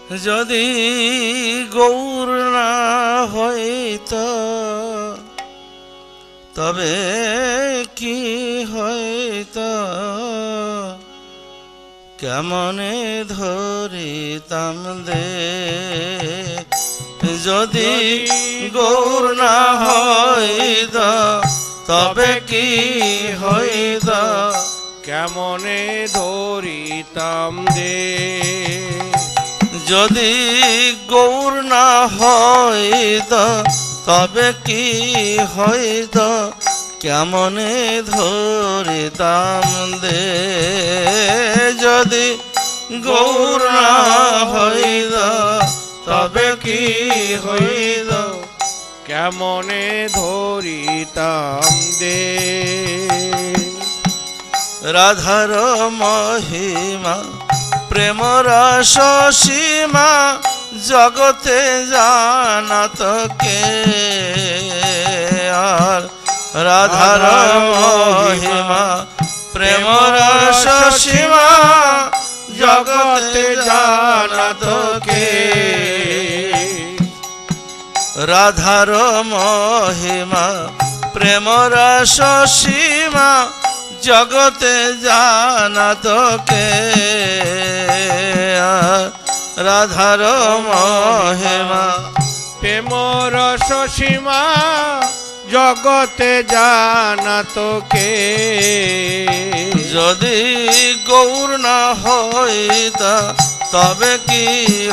যদি গৌর না হইত তবে কি হইত, কেমনে ধরিতাম দে। যদি গৌর না হইত তবে কি হইত, কেমনে ধরিতাম দে। যদি গৌর না হইত তবে কি হইত, কেমনে ধরিতাম দে। যদি গৌর না হইত তবে কি হইত, কেমনে ধরিতাম দে। রাধার মহিমা প্রেম রস সীমা জগতে জানাত কে। আর রাধার মহিমা প্রেম রস সীমা জগতে জানাত কে। রাধার মহিমা প্রেম রস সীমা জগতে জানাত কে। রাধার মহিমা প্রেম রস সীমা জগতে জানাত কে। যদি গৌর না হইত তবে কি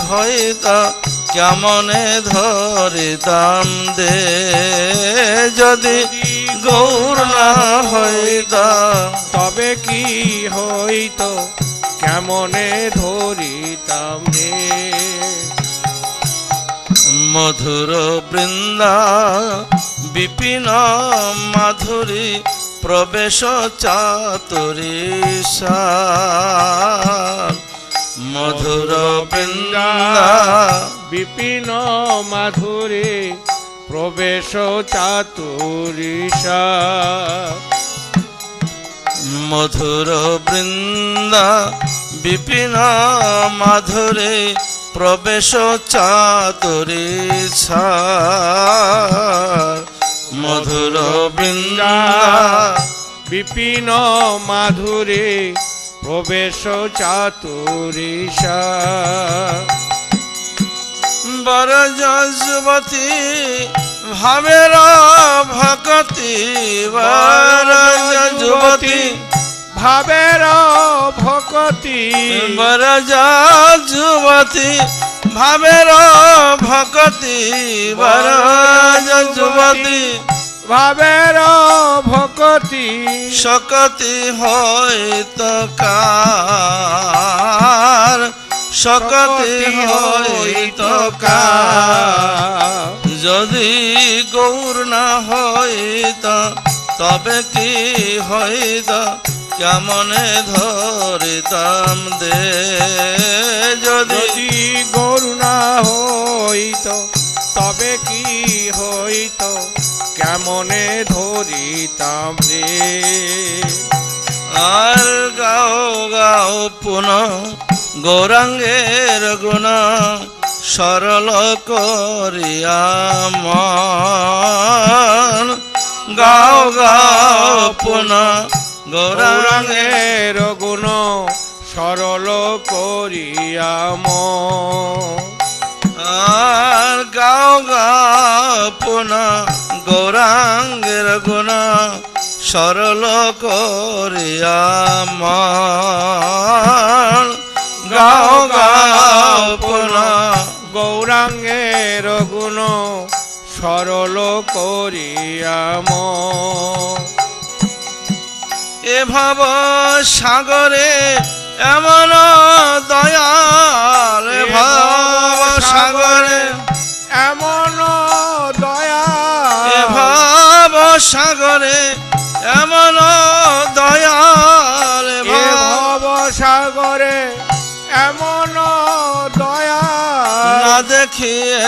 হইত, কেমনে ধরিতাম দে। যদি গৌর না হইত তবে কি হইত, কেমনে ধরিতাম দে। মধুর বৃন্দা বিপিন মাধুরী প্রবেশ চাতুরী সার। মধুর বৃন্দা বিপিন মাধুরী প্রবেশ চাতুরী সার। মধুর বৃন্দা বিপিন মাধুরী প্রবেশ চাতুরী সার। মধুর বৃন্দা বিপিন মাধুরী প্রবেশ চাতুরী সার। বরজ যুবতী ভাবের ভকতি, বরজ যুবতী ভাবের ভকতি। বরজ যুবতী ভাবের ভকতি, বরজ যুবতী ভাবের ভকতি। শকতি হইত কার, শকতি হইত কার। যদি গৌর না হইত তবে কি হইত, কেমনে ধরিতাম দে। যদি গৌর না হইত তবে কি হইত, কেমনে ধরিতাম রে। আর গাও গাও পুনঃ গৌরাঙ্গের গুণ সরল করিয়া মন। গাও গাও পুনঃ গৌরাঙ্গের গুণ সরল করিয়া মন। আর গাও গাও পুনঃ গৌরাঙ্গের গুণ সরল করিয়া মন। গাও গাও পুনঃ গৌরাঙ্গের গুণ সরল করিয়া মন। এ ভাব সাগরে এমন দয়াল, এ ভাব সাগরে এমন দয়াল, এ ভাব সাগরে এমন দয়াল, এ ভাব সাগরে এমন দয়াল। না দেখিয়ে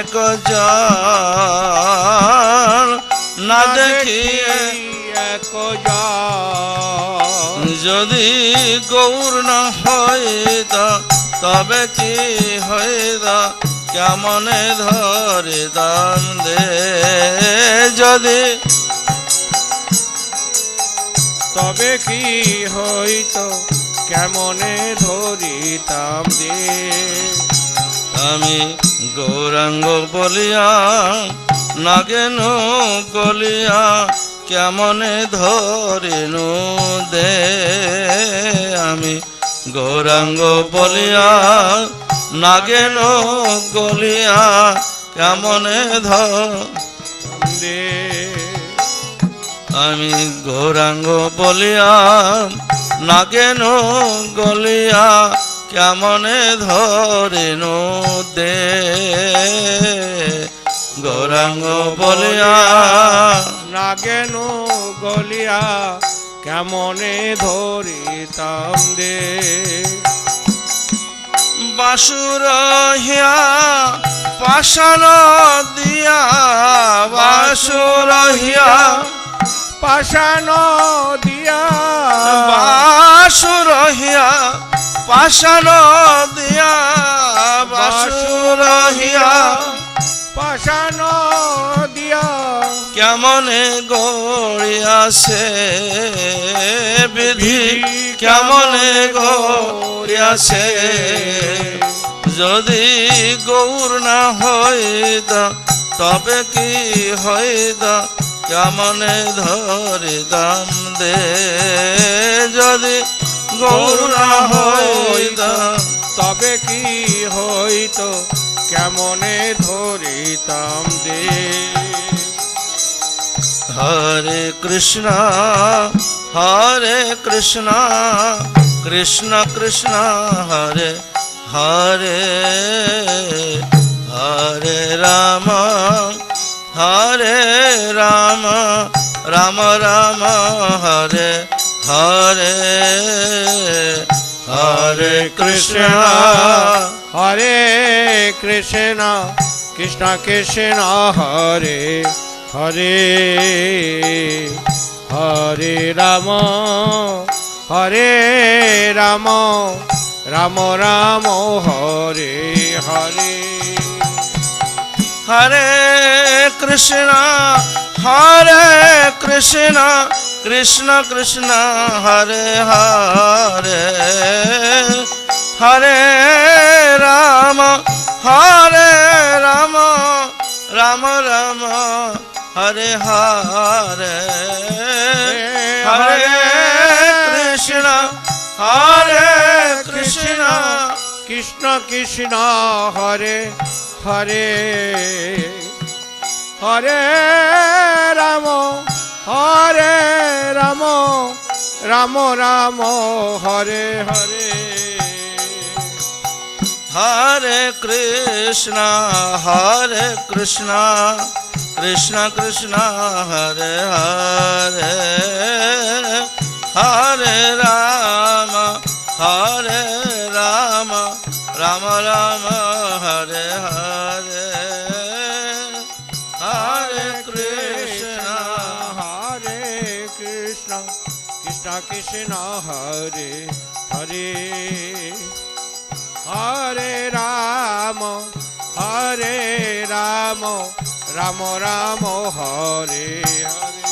এক জন, না দেখিয়ে এক জন। যদি গৌর না হইত তবে কি হইদ কেমনে ধরিতাম দে যদি তবে কি হইতো কেমনে ধরিতাম দে আমি গৌরাঙ্গ বলিয়া নাগেন গলিয়া কেমনে ধরিনু দে আমি গৌরাঙ্গ বলিয়া নাগেন গলিয়া কেমনে দে আমি গৌরাঙ্গ বলিয়া নাগেন গলিয়া কেমনে ধরিনু দে গৌরাঙ্গ বলিয়া নাগেন গলিয়া কেমনে ধরিতাম দে বাসুর হিয়া পাশান দিয়া বাসুর হিয়া পাশান দিয়া বাসুর হিয়া পাশান দিয়া বাসুর হিয়া পাশান দিয়া কেমনে গড়িয়াছে বিধি কেমনে গড়িয়াছে যদি গৌর না হইত তবে কি হইত কেমনে ধরিতাম দে যদি গৌর না হইত তবে কি হইতো কেমনে ধরিতাম দে হরে কৃষ্ণ হরে কৃষ্ণ কৃষ্ণ কৃষ্ণ হরে হরে হরে রাম হরে রাম রাম রাম হরে হরে হরে কৃষ্ণ হরে কৃষ্ণ কৃষ্ণ কৃষ্ণ হরে হরে হরে রাম হরে রাম রাম রাম হরে হরে হরে কৃষ্ণ কৃষ্ণ কৃষ্ণ হরে হরে হরে রাম রাম রাম হরে হরে হরে কৃষ্ণ কৃষ্ণ কৃষ্ণ হরে হরে হরে রাম রাম রাম হরে হরে হরে কৃষ্ণ কৃষ্ণ কৃষ্ণ হরে হরে হরে রাম রাম রাম হরে হরে হরে কৃষ্ণ কৃষ্ণ কৃষ্ণ হরে হরে হরে রাম রাম রাম হরে হরে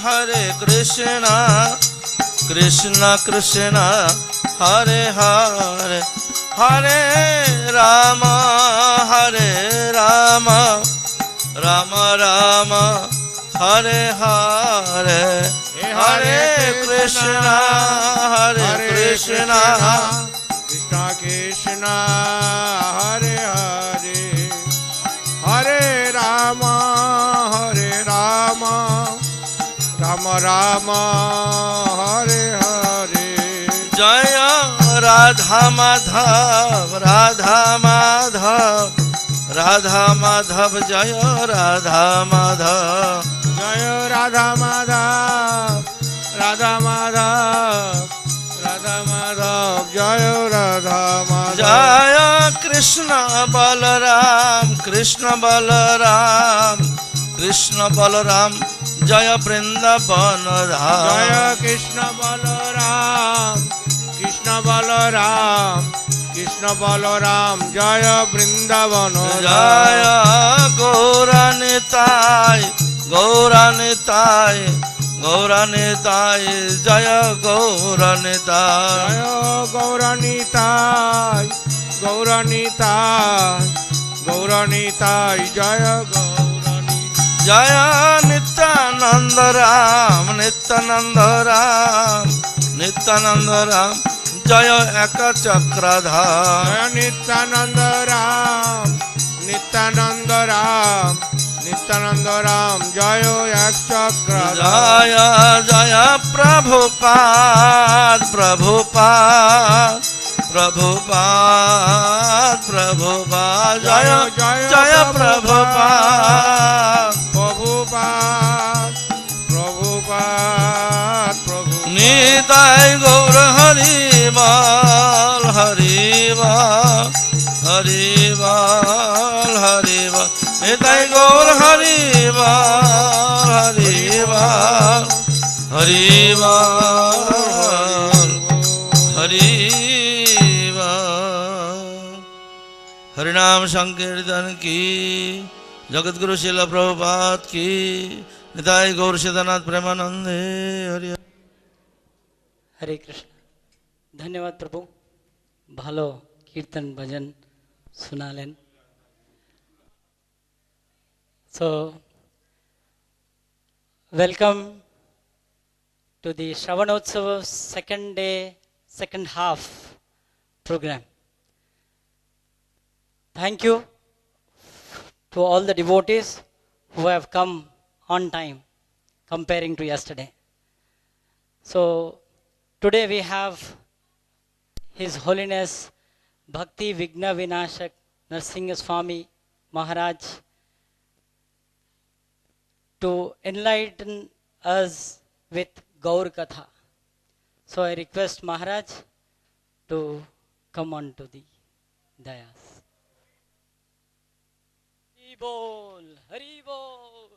হরে কৃষ্ণ কৃষ্ণ কৃষ্ণ হরে হরে হরে রাম রাম রাম হরে হরে হরে কৃষ্ণ কৃষ্ণ কৃষ্ণ হরে হরে হরে রাম রাম রাম হরে হরে জয় রাধা মাধব রাধা মাধব জয় রাধা মাধব জয় রাধা মাধব জয় রাধা মাধব জয় কৃষ্ণ বলরাম জয় বৃন্দাবন ধাম জয় কৃষ্ণ বলরাম কৃষ্ণ বলরাম জয় বৃন্দাবন জয় গৌরানিতায় গৌরানিতায় গৌরানিতায় জয় গৌরানিতায় জয় গৌরানিতায় গৌরানিতায় গৌরানিতায় জয় গৌরানি জয় নিত্যানন্দ রাম নিত্যানন্দ রাম নিত্যানন্দ রাম জয় এক চক্রধাম জয় নিত্যানন্দ রাম নিত্যানন্দ রাম নিত্যানন্দ রাম জয় এক চক্র জয় জয় প্রভুপাদ প্রভুপাদ প্রভুপাদ প্রভুপাদ জয় জয় প্রভুপাদ প্রভুপাদ প্রভুপাদ প্রভু নিতাই গৌর হরি বল হরি বল হরি বল হরি বল নিতাই গৌর হরি বল হরি বল হরি বল হরি বল হরিনাম সংकीर्तन की जगत गुरु शिल प्रभुपाद की निताई गौर सीतानाथ प्रेमानंदे हरि हरे कृष्ण। धन्यवाद प्रभु, भालो कीर्तन भजन सुनालेन। So welcome to the Sravana Utsava second day, second half program. Thank you to all the devotees who have come on time comparing to yesterday. So today we have His Holiness Bhakti Vighna Vinash Nrisimha Swami Maharaj to enlighten us with Gaur Katha. So I request Maharaj to come on to the dais. Hari Bol, Hari Bol.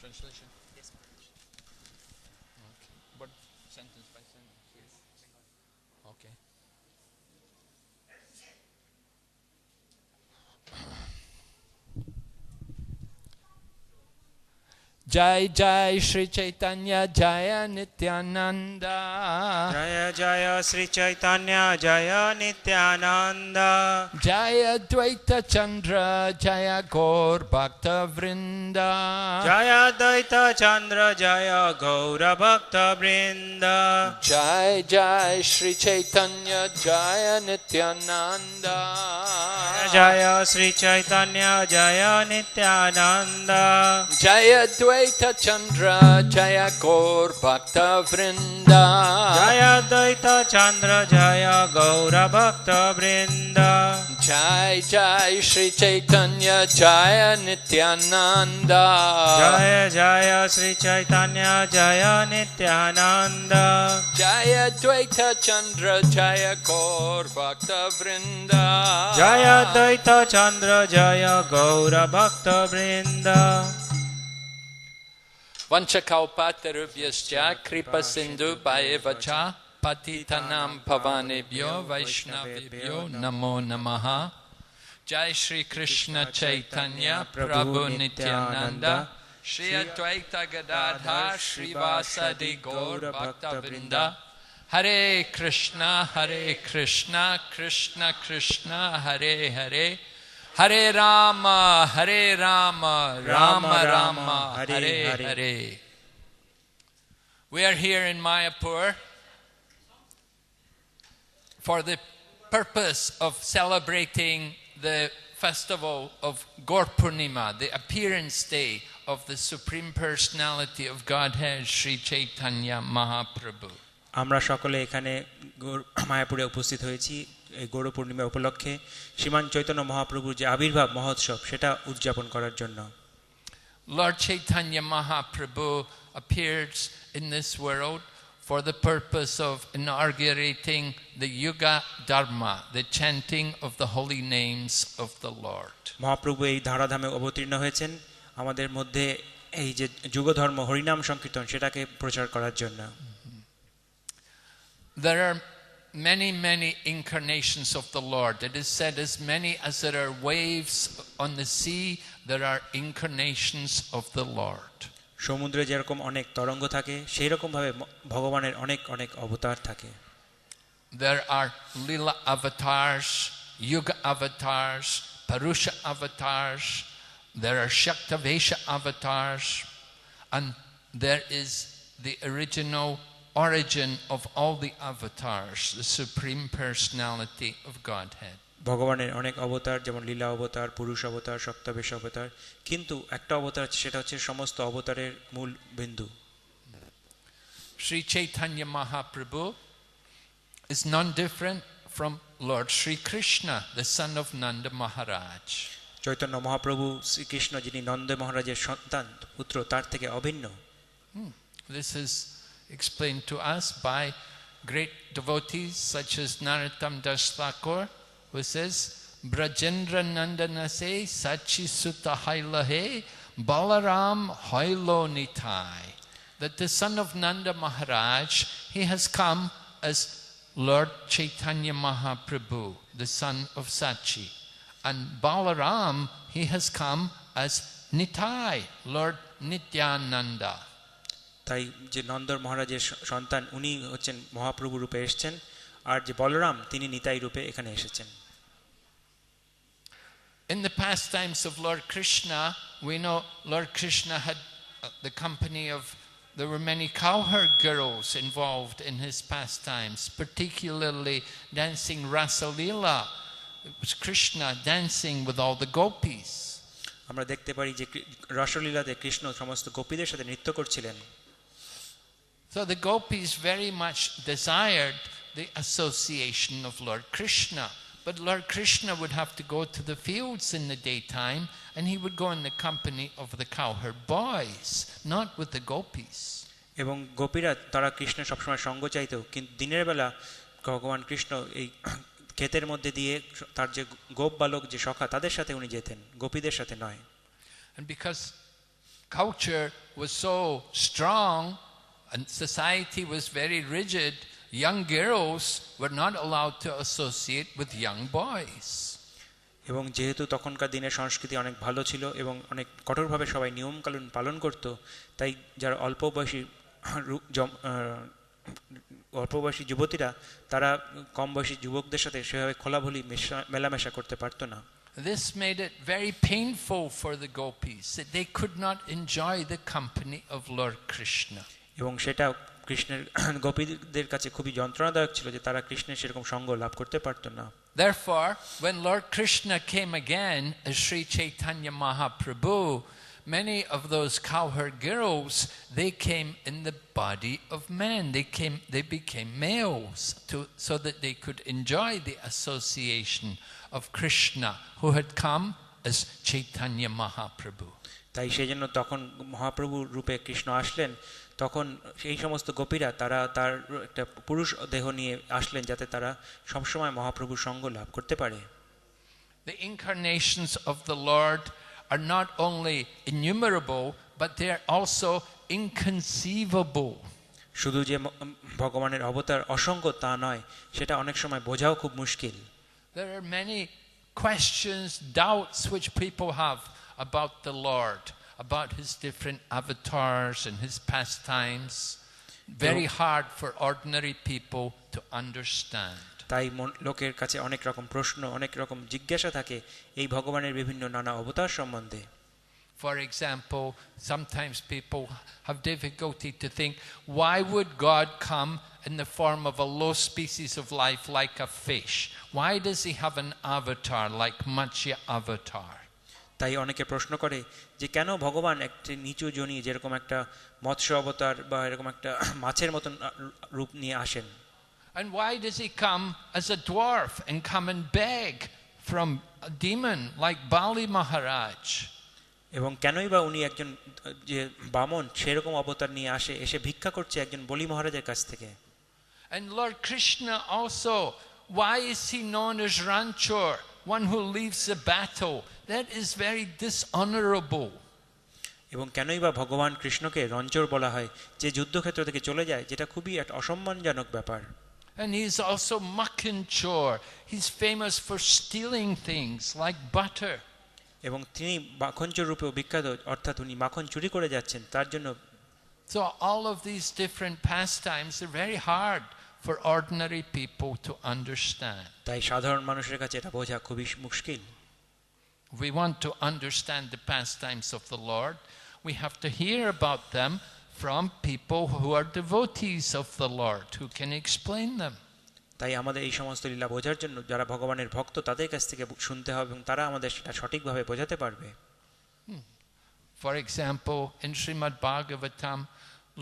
Translation? Yes, Maharaj. Okay. But sentence by sentence? Yes. Okay. Jai Jai Shri Chaitanya Jaya Nityananda Jaya Jaya Sri Chaitanya Jaya Nityananda Jaya Dvaita Chandra Jaya Gaur Bhakta Vrinda Jaya Daita Chandra Jaya Gaura Bhakta Vrinda Jai Jai Shri Chaitanya Jaya Nityananda Jaya Sri Chaitanya Jaya Nityananda Jaya Dvaita Chandra Jaya Gaur Bhakta Vrinda Jaya Daita Chandra Jaya Gaura Bhakta Vrinda Jai Jai Shri Chaitanya Jaya Nityananda Jaya Jaya Sri Chaitanya Jaya Nityananda Jaya Dvaita Chandra Jaya Gaur Bhakta Vrinda Jaya Daita Chandra Jaya Gaura Bhakta Vrinda Vanchakalpatarubhyascha kripa sindhu bhayevacha patitanam pavanebhyo vaishnavibhyo namo namaha Jai Shri Krishna Chaitanya Prabhu Nityananda Shri Advaita Gadadha Shri Vasadi Gaur Bhakta Vrinda Hare Krishna Krishna Krishna Hare Hare Hare Rama, Hare Rama, Rama Rama, Rama, Hare Hare Hare. Hare. We are here in Mayapur for the purpose of celebrating the festival of Gaur Purnima, the appearance day of the Supreme Personality of Godhead, Sri Chaitanya Mahaprabhu. আমরা সকলে এখানে মায়াপুরে উপস্থিত হয়েছি এই গৌর পূর্ণিমা উপলক্ষে শ্রীমান চৈতন্য মহাপ্রভুর যে আবির্ভাব মহোৎসব সেটা উদযাপন করার জন্য। Lord Chaitanya Mahaprabhu appears in this world for the purpose of inaugurating the Yuga Dharma, the chanting of the holy names of the Lord. Mahaprabhu এই ধারাধামে অবতীর্ণ হয়েছেন আমাদের মধ্যে এই যে যুগধর্ম হরিনাম সংকীর্তন সেটাকে প্রচার করার জন্য। There are many incarnations of the Lord. It is said as many as there are waves on the sea, there are incarnations of the Lord. সমুদ্রে যেরকম অনেক তরঙ্গ থাকে সেই রকম ভাবে ভগবানের অনেক অনেক অবতার থাকে। There are Lila avatars, Yuga avatars, Parusha avatars, there are Shaktavesha avatars, and there is the original origin of all the avatars, the Supreme Personality of Godhead. ভগবানের অনেক অবতার যেমন লীলা অবতার, পুরুষ অবতার, সপ্তাবেশ অবতার, কিন্তু একটা অবতার সেটা হচ্ছে সমস্ত অবতারের মূল বিন্দু। Sri Chaitanya Mahaprabhu is none different from Lord Sri Krishna, the son of Nanda Maharaj. Chaitanya Mahaprabhu Shrikrishna যিনি নন্দ মহারাজের সন্তান পুত্র তার থেকে অভিন্ন। This is explained to us by great devotees such as Narottam Das Thakur, who says, Brajendra Nandanase Sachi Sutta Hailahe Balaram Hailo Nitai. That the son of Nanda Maharaj, he has come as Lord Chaitanya Mahaprabhu, the son of Sachi. And Balaram, he has come as Nitai, Lord Nityananda. তাই যে নন্দর মহারাজের সন্তান উনি হচ্ছেন মহাপ্রভু রূপে এসেছেন, আর যে বলরাম তিনি নিতাই রূপে এখানে এসেছেন। In the pastimes of Lord Krishna, we know Lord Krishna had the company of, there were many cowherd girls involved in his pastimes, particularly dancing Rasa Leela. It was Krishna dancing with all the gopis. আমরা দেখতে পারি যে রসলীলাতে কৃষ্ণ সমস্ত গোপীদের সাথে নৃত্য করছিলেন। So the gopis very much desired the association of Lord Krishna. But Lord Krishna would have to go to the fields in the daytime, and he would go in the company of the cowherd boys, not with the gopis. এবং গোপীরা তারা কৃষ্ণ সবসময় সঙ্গ চাইতো, কিন্তু দিনের বেলা ভগবান কৃষ্ণ এই ক্ষেতের মধ্যে দিয়ে তার যে গোপ বালক যে সখা তাদের সাথে উনি যেতেন, গোপীদের সাথে নয়। And because culture was so strong and society was very rigid, young girls were not allowed to associate with young boys. এবং যেহেতু তখনকার দিনের সংস্কৃতি অনেক ভালো ছিল এবং অনেক কঠোরভাবে সবাই নিয়ম কানুন পালন করত, তাই যারা অল্প বয়সী যুবতীরা তারা কম বয়সী যুবকদের সাথে সেভাবে খোলাখুলি মেলামেশা করতে পারত না। This made it very painful for the gopis that they could not enjoy the company of Lord Krishna. এবং সেটা কৃষ্ণের গোপীদের কাছে খুবই যন্ত্রণাদায়ক ছিল যে তারা কৃষ্ণের সেরকম সঙ্গ লাভ করতে পারত না। Therefore, when Lord Krishna came again as Sri Chaitanya Mahaprabhu, many of those cowherd girls, they came in the body of men. They became males so that they could enjoy the association of Krishna, who had come as Chaitanya Mahaprabhu. তাই সেই জন্য তখন মহাপ্রভু রূপে কৃষ্ণ আসলেন, তখন এই সমস্ত গোপীরা তারা তার একটা পুরুষ দেহ নিয়ে আসলেন যাতে তারা সবসময় মহাপ্রভুর সঙ্গ লাভ করতে পারে। The incarnations of the Lord are not only innumerable, but they are also inconceivable. শুধু যে ভগবানের অবতার অসংখ্য তা নয়, সেটা অনেক সময় বোঝাও খুব মুশকিল। There are many questions, doubts which people have about the Lord, about his different avatars and his pastimes. Very hard for ordinary people to understand. তাই লোকের কাছে অনেক রকম প্রশ্ন, অনেক রকম জিজ্ঞাসা থাকে এই ভগবানের বিভিন্ন নানা অবতার সম্বন্ধে। For example, sometimes people have difficulty to think, why would God come in the form of a low species of life like a fish? Why does he have an avatar like Matsya avatar? তাই অনেকে প্রশ্ন করে যে কেন ভগবান একটি নিচু Johnny যেরকম একটা মৎস্য অবতার বা এরকম একটা মাছের মতন রূপ নিয়ে আসেন। And why does he come as a dwarf and come and beg from a demon like Bali Maharaj? এবং কেনই বা উনি একজন যে বামন সেরকম অবতার নিয়ে এসে ভিক্ষা করছে একজন বলি মহারাজের কাছ থেকে। And Lord Krishna also, why is he known as Ranchor, one who leaves the battle? That is very dishonorable. এবং কেনই বা ভগবান কৃষ্ণকে রঞ্জর বলা হয়, যে যুদ্ধক্ষেত্র থেকে চলে যায়, যেটা খুবই একটা অসম্মানজনক ব্যাপার। And he's also Makanchor. He's famous for stealing things like butter. এবং তিনি মাখনচোর রূপেও বিখ্যাত, অর্থাৎ উনি মাখন চুরি করে যাচ্ছেন তার জন্য। So all of these different pastimes are very hard for ordinary people to understand. তাই সাধারণ মানুষের কাছে এটা বোঝা খুবই মুশকিল। We want to understand the pastimes of the Lord. We have to hear about them from people who are devotees of the Lord, who can explain them. তাই আমাদের এই সমস্ত লীলা বোঝার জন্য যারা ভগবানের ভক্ত তাদের কাছ থেকে শুনতে হবে এবং তারা আমাদের সেটা সঠিকভাবে বোঝাতে পারবে। For example, in Srimad Bhagavatam,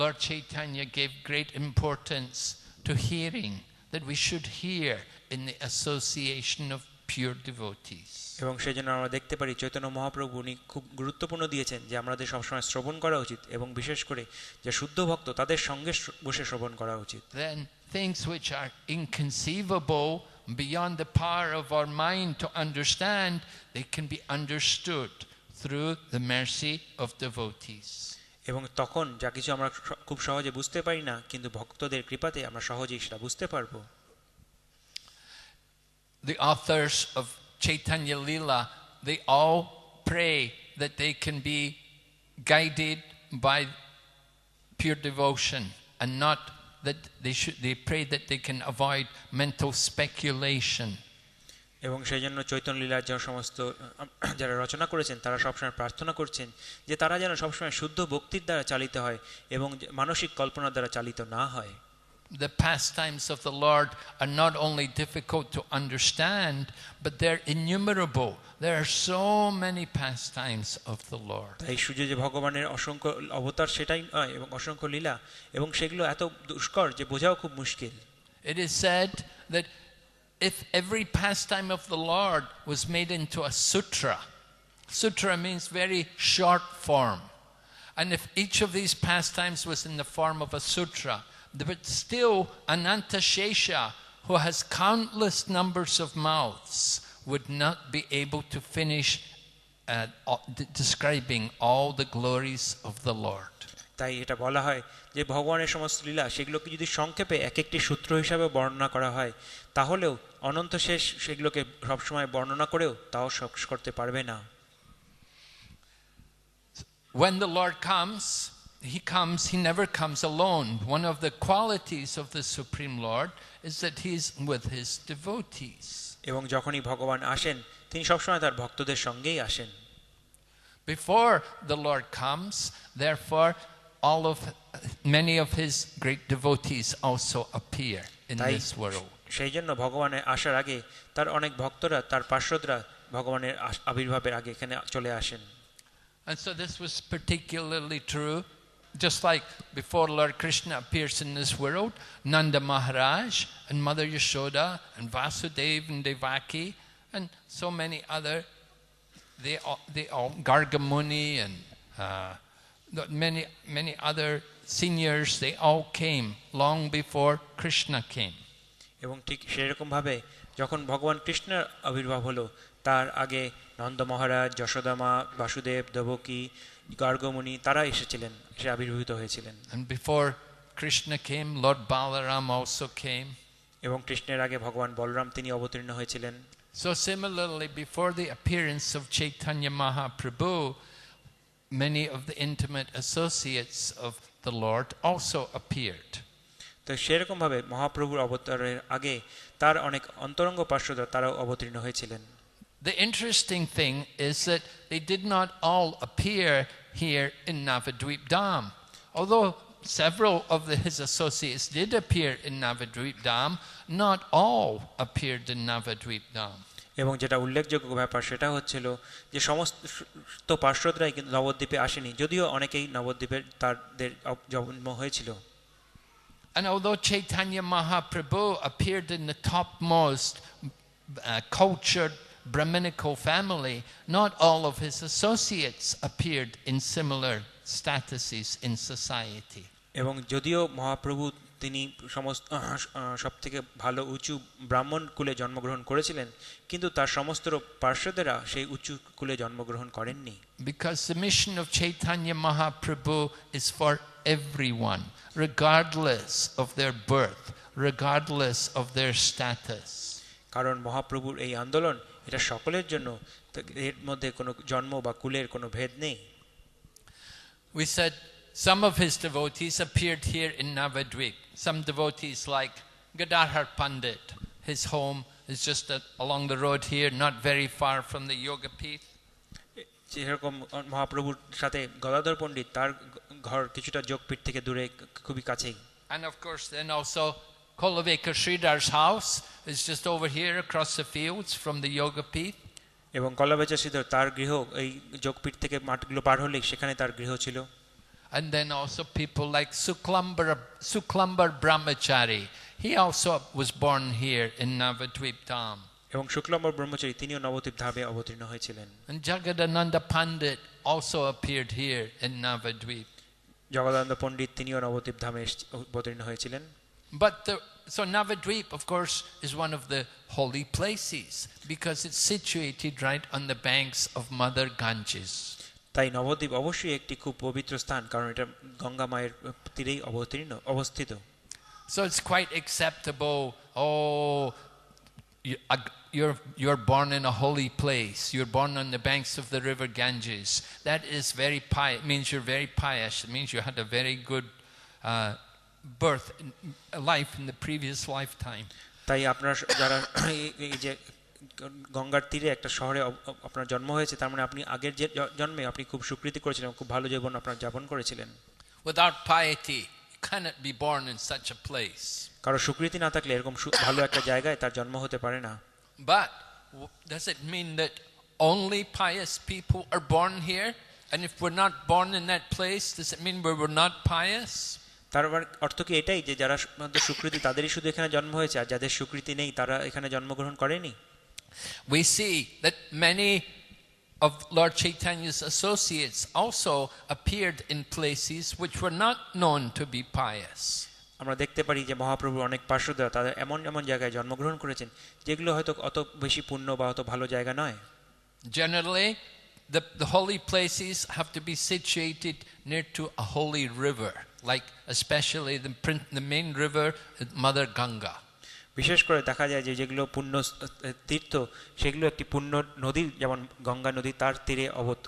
Lord Chaitanya gave great importance to hearing, that we should hear in the association of pure devotees. এবং সেজন্য আমরা দেখতে পারি চৈতন্য মহাপ্রভু উনি খুব গুরুত্বপূর্ণ দিয়েছেন যে আমাদের সবসময় শ্রবণ করা উচিত, এবং বিশেষ করে যে শুদ্ধ ভক্ত তাদের সঙ্গে বসে শ্রবণ করা উচিত। Then things which are inconceivable, beyond the power of our mind to understand, they can be understood through the mercy of devotees. এবং তখন যা কিছু আমরা খুব সহজে বুঝতে পারি না, কিন্তু ভক্তদের কৃপাতে আমরা সহজেই সেটা বুঝতে পারবো। The authors of Chaitanya Leela, they all pray that they can be guided by pure devotion, and not that they pray that they can avoid mental speculation. এবং সেই জন্য চৈতন্য লীলার যে সমস্ত যারা রচনা করেছেন তারা সবসময় প্রার্থনা করছেন যে তারা যেন সবসময় শুদ্ধ ভক্তির দ্বারা চালিত হয় এবং মানসিক কল্পনার দ্বারা চালিত না হয়। The pastimes of the Lord are not only difficult to understand, but they're innumerable. There are so many pastimes of the Lord. তাই শুধু যে ভগবানের অসংখ্য অবতার সেটাই নয়, এবং অসংখ্য লীলা, এবং সেগুলো এত দুষ্কর যে বোঝাও খুব মুশকিল। It is said that if every pastime of the Lord was made into a sutra, sutra means very short form, and if each of these pastimes was in the form of a sutra, but still Anantashesha, who has countless numbers of mouths, would not be able to finish describing all the glories of the Lord. তাই এটা বলা হয় যে ভগবানের সমস্ত লীলা সেগুলোকে যদি সংক্ষেপে এক একটি সূত্র হিসাবে বর্ণনা করা হয়, তাহলেও অনন্ত শেষ সেগুলোকে সবসময় বর্ণনা করেও তাও শেষ করতে পারবে না। When the Lord comes, he never comes alone. One of the qualities of the Supreme Lord is that he is with his devotees. এবং যখনই ভগবান আসেন তিনি সবসময় তার ভক্তদের সঙ্গেই আসেন। Before the Lord comes, therefore many of his great devotees also appear in this world. সেই জন্য ভগবানের আসার আগে তার অনেক ভক্তরা, তার পার্শ্বদরা ভগবানের আবির্ভাবের আগে এখানে চলে আসেন। And so this was particularly true, just like before Lord Krishna appears in this world, Nanda Maharaj and Mother Yashoda and Vasudeva and Devaki and so many other, they all Garga Muni and many other seniors, they all came long before Krishna came. এবং ঠিক সেরকম ভাবে যখন ভগবান কৃষ্ণের আবির্ভাব হলো তার আগে নন্দ মহারাজ, যশোদামা, বাসুদেব, দেবকী, গার্গমুনি তারা এসেছিলেন, এসে আবির্ভূত হয়েছিলেন। And before Krishna came, Lord Balaram also came. এবং কৃষ্ণের আগে ভগবান বলরাম তিনি অবতীর্ণ হয়েছিলেন। So similarly, before the appearance of Chaitanya Mahaprabhu, many of the intimate associates of the Lord also appeared. তো সেরকম ভাবে মহাপ্রভুর অবতারের আগে তার অনেক অন্তরঙ্গ পার্শ্বদরা তারাও অবতীর্ণ হয়েছিলেন। The interesting thing is that they did not all appear here in Navadvip Dham. Although several of his associates did appear in Navadvip Dham, not all appeared in Navadvip Dham. এবং যেটা উল্লেখযোগ্য ব্যাপার সেটা হচ্ছিল যে সমস্ত পার্শ্বদরাই কিন্তু নবদ্বীপে আসেনি, যদিও অনেকেই নবদ্বীপের তাদের জন্ম হয়েছিল। And although Chaitanya Mahaprabhu appeared in the topmost cultured Brahminical family, not all of his associates appeared in similar statuses in society. এবং যদিও মহাপ্রভু তিনি সমস্ত সবথেকে ভালো উঁচু ব্রাহ্মণ কুলে জন্মগ্রহণ করেছিলেন, কিন্তু তার সমস্ত পার্শ্বদেরা সেই উঁচু কুলে জন্মগ্রহণ করেননি। Because the mission of Chaitanya Mahaprabhu is for everyone, regardless of their birth, regardless of their status. কারণ মহাপ্রভুর এই আন্দোলন এটা সকলের জন্য, এর মধ্যে কোনো জন্ম বা কুলের কোনো ভেদ নেই। We said some of his devotees appeared here in Navadvip. Some devotees like Gadadhar Pandit, his home is just along the road here, not very far from the Yoga Pith. যেরকম মহাপ্রভুর সাথে গদাধর পণ্ডিত, তার ঘর কিছুটা যোগপীঠ থেকে দূরে, খুবই কাছেই। And of course then also Kolaveka Sridhar's house is just over here across the fields from the Yoga Pith. এবং কলাবেচা শ্রীধর তার গৃহ এই যোগপীঠ থেকে মাঠগুলো পার হলেই সেখানে তার গৃহ ছিল। And then also people like Suklambar Brahmachari. He also was born here in Navadvip Dham. এবং শুক্লাম্বর ব্রহ্মচারী তিনিও নবদ্বীপ ধামে অবতীর্ণ হয়েছিলেন। And Jagadananda Pandit also appeared here in Navadvip. Jagadananda পণ্ডিত তিনিও নবদ্বীপ ধামে অবতীর্ণ হয়েছিলেন। But so Navadvip, of course, is one of the holy places because it's situated right on the banks of Mother Ganges. তাই নবদ্বীপ অবশ্যই একটি খুব পবিত্র স্থান, কারণ এটা গঙ্গা মায়ের তীরেই অবস্থিত। So it's quite acceptable. Oh, you're born in a holy place. You're born on the banks of the river Ganges. That is very pious. It means you're very pious. It means you had a very good birth, life in the previous lifetime. তাই আপনার যারা এই যে গঙ্গার তীরে একটা শহরে আপনার জন্ম হয়েছে, তার মানে আপনি আগের যে জন্মে আপনি খুব সুকৃতি করেছিলেন, খুব ভালো জীবন আপনার যাপন করেছিলেন। Without piety, you cannot be born in such a place. কারণ সুকৃতি না থাকলে এরকম ভালো একটা জায়গায় তার জন্ম হতে পারে না। But does it mean that only pious people are born here? And if we're not born in that place, does it mean we were not pious? তার অর্থ কি এটাই যে যারা সুকৃতি তাদেরই শুধু এখানে জন্ম হয়েছে, আর যাদের সুকৃতি নেই তারা এখানে জন্মগ্রহণ করেনি? We see that many of Lord Chaitanya's associates also appeared in places which were not known to be pious. আমরা দেখতে পারি যে মহাপ্রভুর অনেক পার্শ্বদরা তাদের এমন এমন জায়গায় জন্মগ্রহণ করেছেন যেগুলো হয়তো অত বেশি পুণ্য বা অত ভালো জায়গা নয়। Generally, the holy places have to be situated near to a holy river, like especially the main river, Mother Ganga. বিশেষ করে দেখা যায় যে যেগুলো পুণ্য তীর্থ সেগুলো একটি পুণ্য নদী, যেমন গঙ্গা নদী, তার তীরে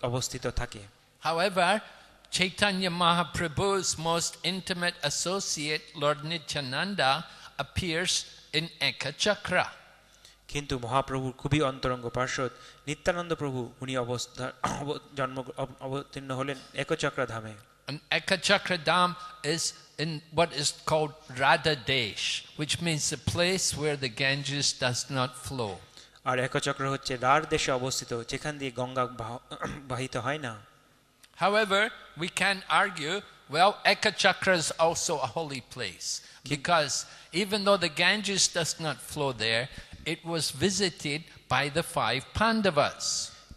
অবস্থিত থাকে। However, Chaitanya Mahaprabhu's most intimate associate, Lord Nityananda, appears in Ekachakra. কিন্তু মহাপ্রভুর খুবই অন্তরঙ্গ পার্শ্বদ নিত্যানন্দ প্রভু, উনি জন্ম অবতীর্ণ হলেন একচক্রা ধামে। And Ekachakra Dham is in what is called Radha Desh, which means the place where the Ganges does not flow. আর একচক্র হচ্ছে রার দেশে অবস্থিত, যেখান দিয়ে গঙ্গা বাহিত হয় না। However, we can argue, well, Ekachakra is also a holy place because even though the Ganges does not flow there, it was visited by the 5 Pandavas.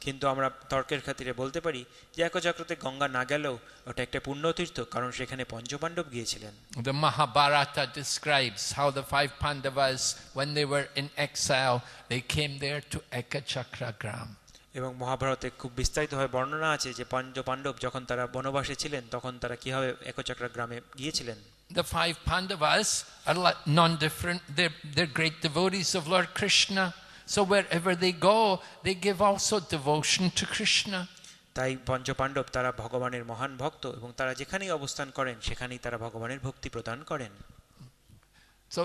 কিন্তু আমরা তর্কের খাতিরে বলতে পারি যে একচক্রতে গঙ্গা না গেলেও ওটা একটা পুণ্যতীর্থ, কারণ সেখানে পঞ্চপাণ্ডব গিয়েছিলেন। The Mahabharata describes how the 5 Pandavas, when they were in exile, they came there to Ekachakra Gram. এবং মহাভারতে খুব বিস্তারিতভাবে বর্ণনা আছে যে পঞ্চপাণ্ডব যখন তারা বনবাসে ছিলেন তখন তারা কিভাবে একচক্রা গ্রামে গিয়েছিলেন। The 5 Pandavas are non-different. They're great devotees of Lord Krishna. So wherever they go, they give also devotion to Krishna. তাই পঞ্চপাণ্ডব তারা ভগবানের মহান ভক্ত এবং তারা যেখানেই অবস্থান করেন সেখানেই তারা ভগবানের ভক্তি প্রদান করেন। So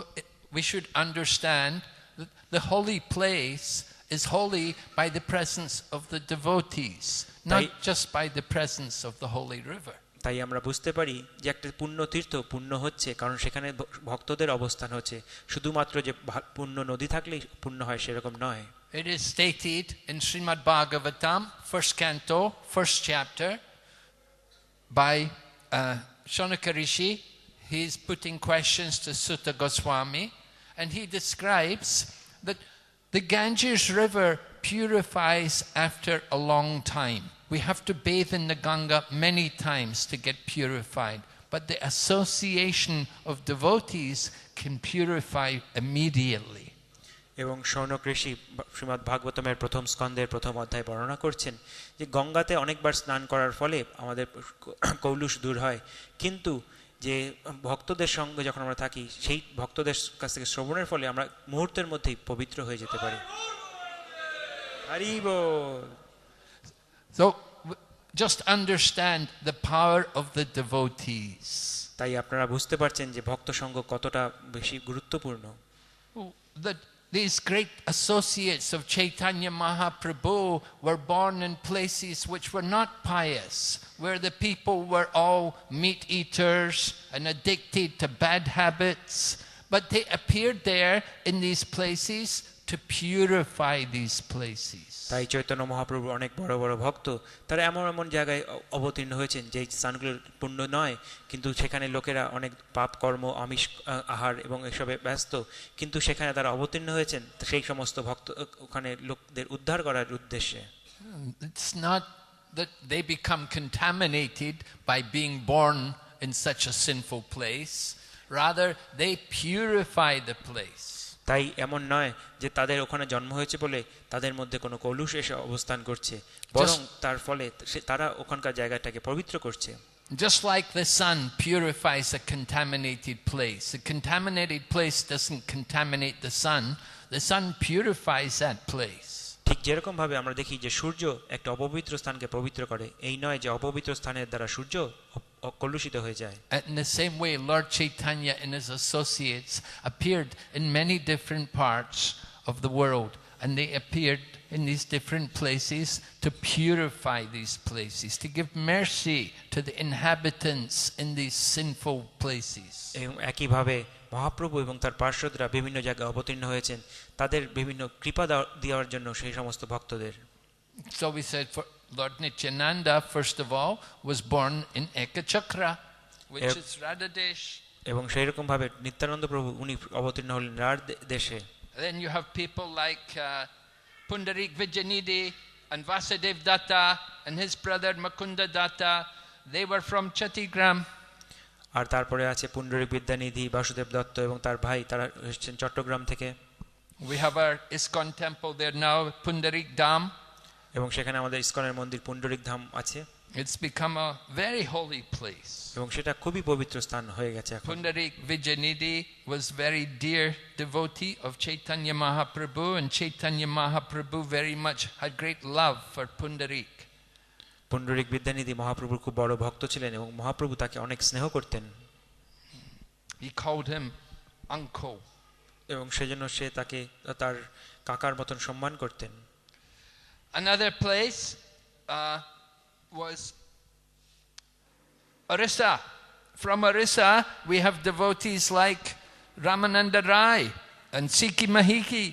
we should understand that the holy place is holy by the presence of the devotees, not just by the presence of the holy river. তাই আমরা বুঝতে পারি যে একটা পুণ্য তীর্থ পূর্ণ হচ্ছে কারণ সেখানে ভক্তদের অবস্থান হচ্ছে, শুধুমাত্র যে পুণ্য নদী থাকলেই পূর্ণ হয় সেরকম নয়। It is stated in Srimad Bhagavatam, first canto, first chapter, by Shaunaka Rishi. He's putting questions to Sutta Goswami, and he describes that the Ganges River purifies after a long time. We have to bathe in the Ganga many times to get purified, but the association of devotees can purify immediately. এবং শৌনক ঋষি শ্রীমদ্ ভাগবতমের প্রথম স্কন্ধের প্রথম অধ্যায় বর্ণনা করছেন যে গঙ্গাতে অনেকবার স্নান করার ফলে আমাদের কৌলুষ দূর হয়, কিন্তু যে ভক্তদের সঙ্গে যখন আমরা থাকি সেই ভক্তদের কাছ থেকে শ্রবণের ফলে আমরা মুহূর্তের মধ্যেই পবিত্র হয়ে যেতে পারি। হরি বল। So just understand the power of the devotees. তাই আপনারা বুঝতে পারছেন যে ভক্ত সঙ্গ কতটা বেশি গুরুত্বপূর্ণ। That these great associates of Chaitanya Mahaprabhu were born in places which were not pious, where the people were all meat eaters and addicted to bad habits, but they appeared there in these places to purify these places. তাই চৈতন্য মহাপ্রভু অনেক বড় বড় ভক্ত তারা এমন এমন জায়গায় অবতীর্ণ হয়েছেন যে স্থানগুলো পূর্ণ নয়, কিন্তু সেখানে লোকেরা অনেক পাপ কর্ম আমিষ আহার এবং এসবে ব্যস্ত, কিন্তু সেখানে তারা অবতীর্ণ হয়েছেন সেই সমস্ত ভক্ত ওখানে লোকদের উদ্ধার করার উদ্দেশ্যে। It's not that they become contaminated by being born in such a sinful place, rather they purify the place. তাই এমন নয় যে তাদের ওখানে জন্ম হয়েছে বলে তাদের মধ্যে কোনো কলুষ এসে অবস্থান করছে, বরং তার ফলে তারা ওখানকার জায়গাটাকে পবিত্র করছে। Just like the sun purifies a contaminated place, a contaminated place doesn't contaminate the sun purifies that place. ঠিক যেরকম ভাবে আমরা দেখি যে সূর্য একটা অপবিত্র স্থানকে পবিত্র করে, এই নয় যে অপবিত্র স্থানের দ্বারা সূর্য কলুষিত হয়ে যায়। In the same way, Lord Chaitanya and his associates appeared in many different parts of the world, and they appeared in these different places to purify these places, to give mercy to the inhabitants in these sinful places. এবং একইভাবে মহাপ্রভু এবং তার পার্শ্বদরা বিভিন্ন জায়গায় অবতীর্ণ হয়েছেন তাদের বিভিন্ন কৃপা দেওয়ার জন্য সেই সমস্ত ভক্তদের। So we said for Lord Nityananda, first of all, was born in Ekachakra, which is Radhadesh. এবং সেই রকম ভাবে নিত্যানন্দ প্রভু উনি অবতীর্ণ হলেন রাঢ় দেশে। Then you have people like Pundarik Vijayanidhi and Vasudev Datta and his brother Mukunda Datta. They were from Chattigram. আর তারপরে আছে পুণ্ডরিক বিদ্যানিধি, বাসুদেব দত্ত এবং তার ভাই, তারা এসেছেন চট্টগ্রাম থেকে। We have our ISKCON temple there now, Pundarik Dham. এবং সেখানে আমাদের ইসকনের মন্দির পুণ্ডরিক ধাম আছে। It's become a very holy place. এবং সেটা খুবই পবিত্র স্থান হয়ে গেছে এখন। Pundarik Vijayanidhi was very dear devotee of Chaitanya Mahaprabhu, and Chaitanya Mahaprabhu very much had great love for Pundarik. Pundarik Vidyanidhi মহাপ্রভুর খুব বড় ভক্ত ছিলেন এবং মহাপ্রভু তাকে অনেক স্নেহ করতেন। He called him uncle. এবং সেজন্য সে তাকে তার কাকার মতন সম্মান করতেন। Another place was Orissa. From Orissa, we have devotees like Ramananda Rai and Sikhi Mahiki.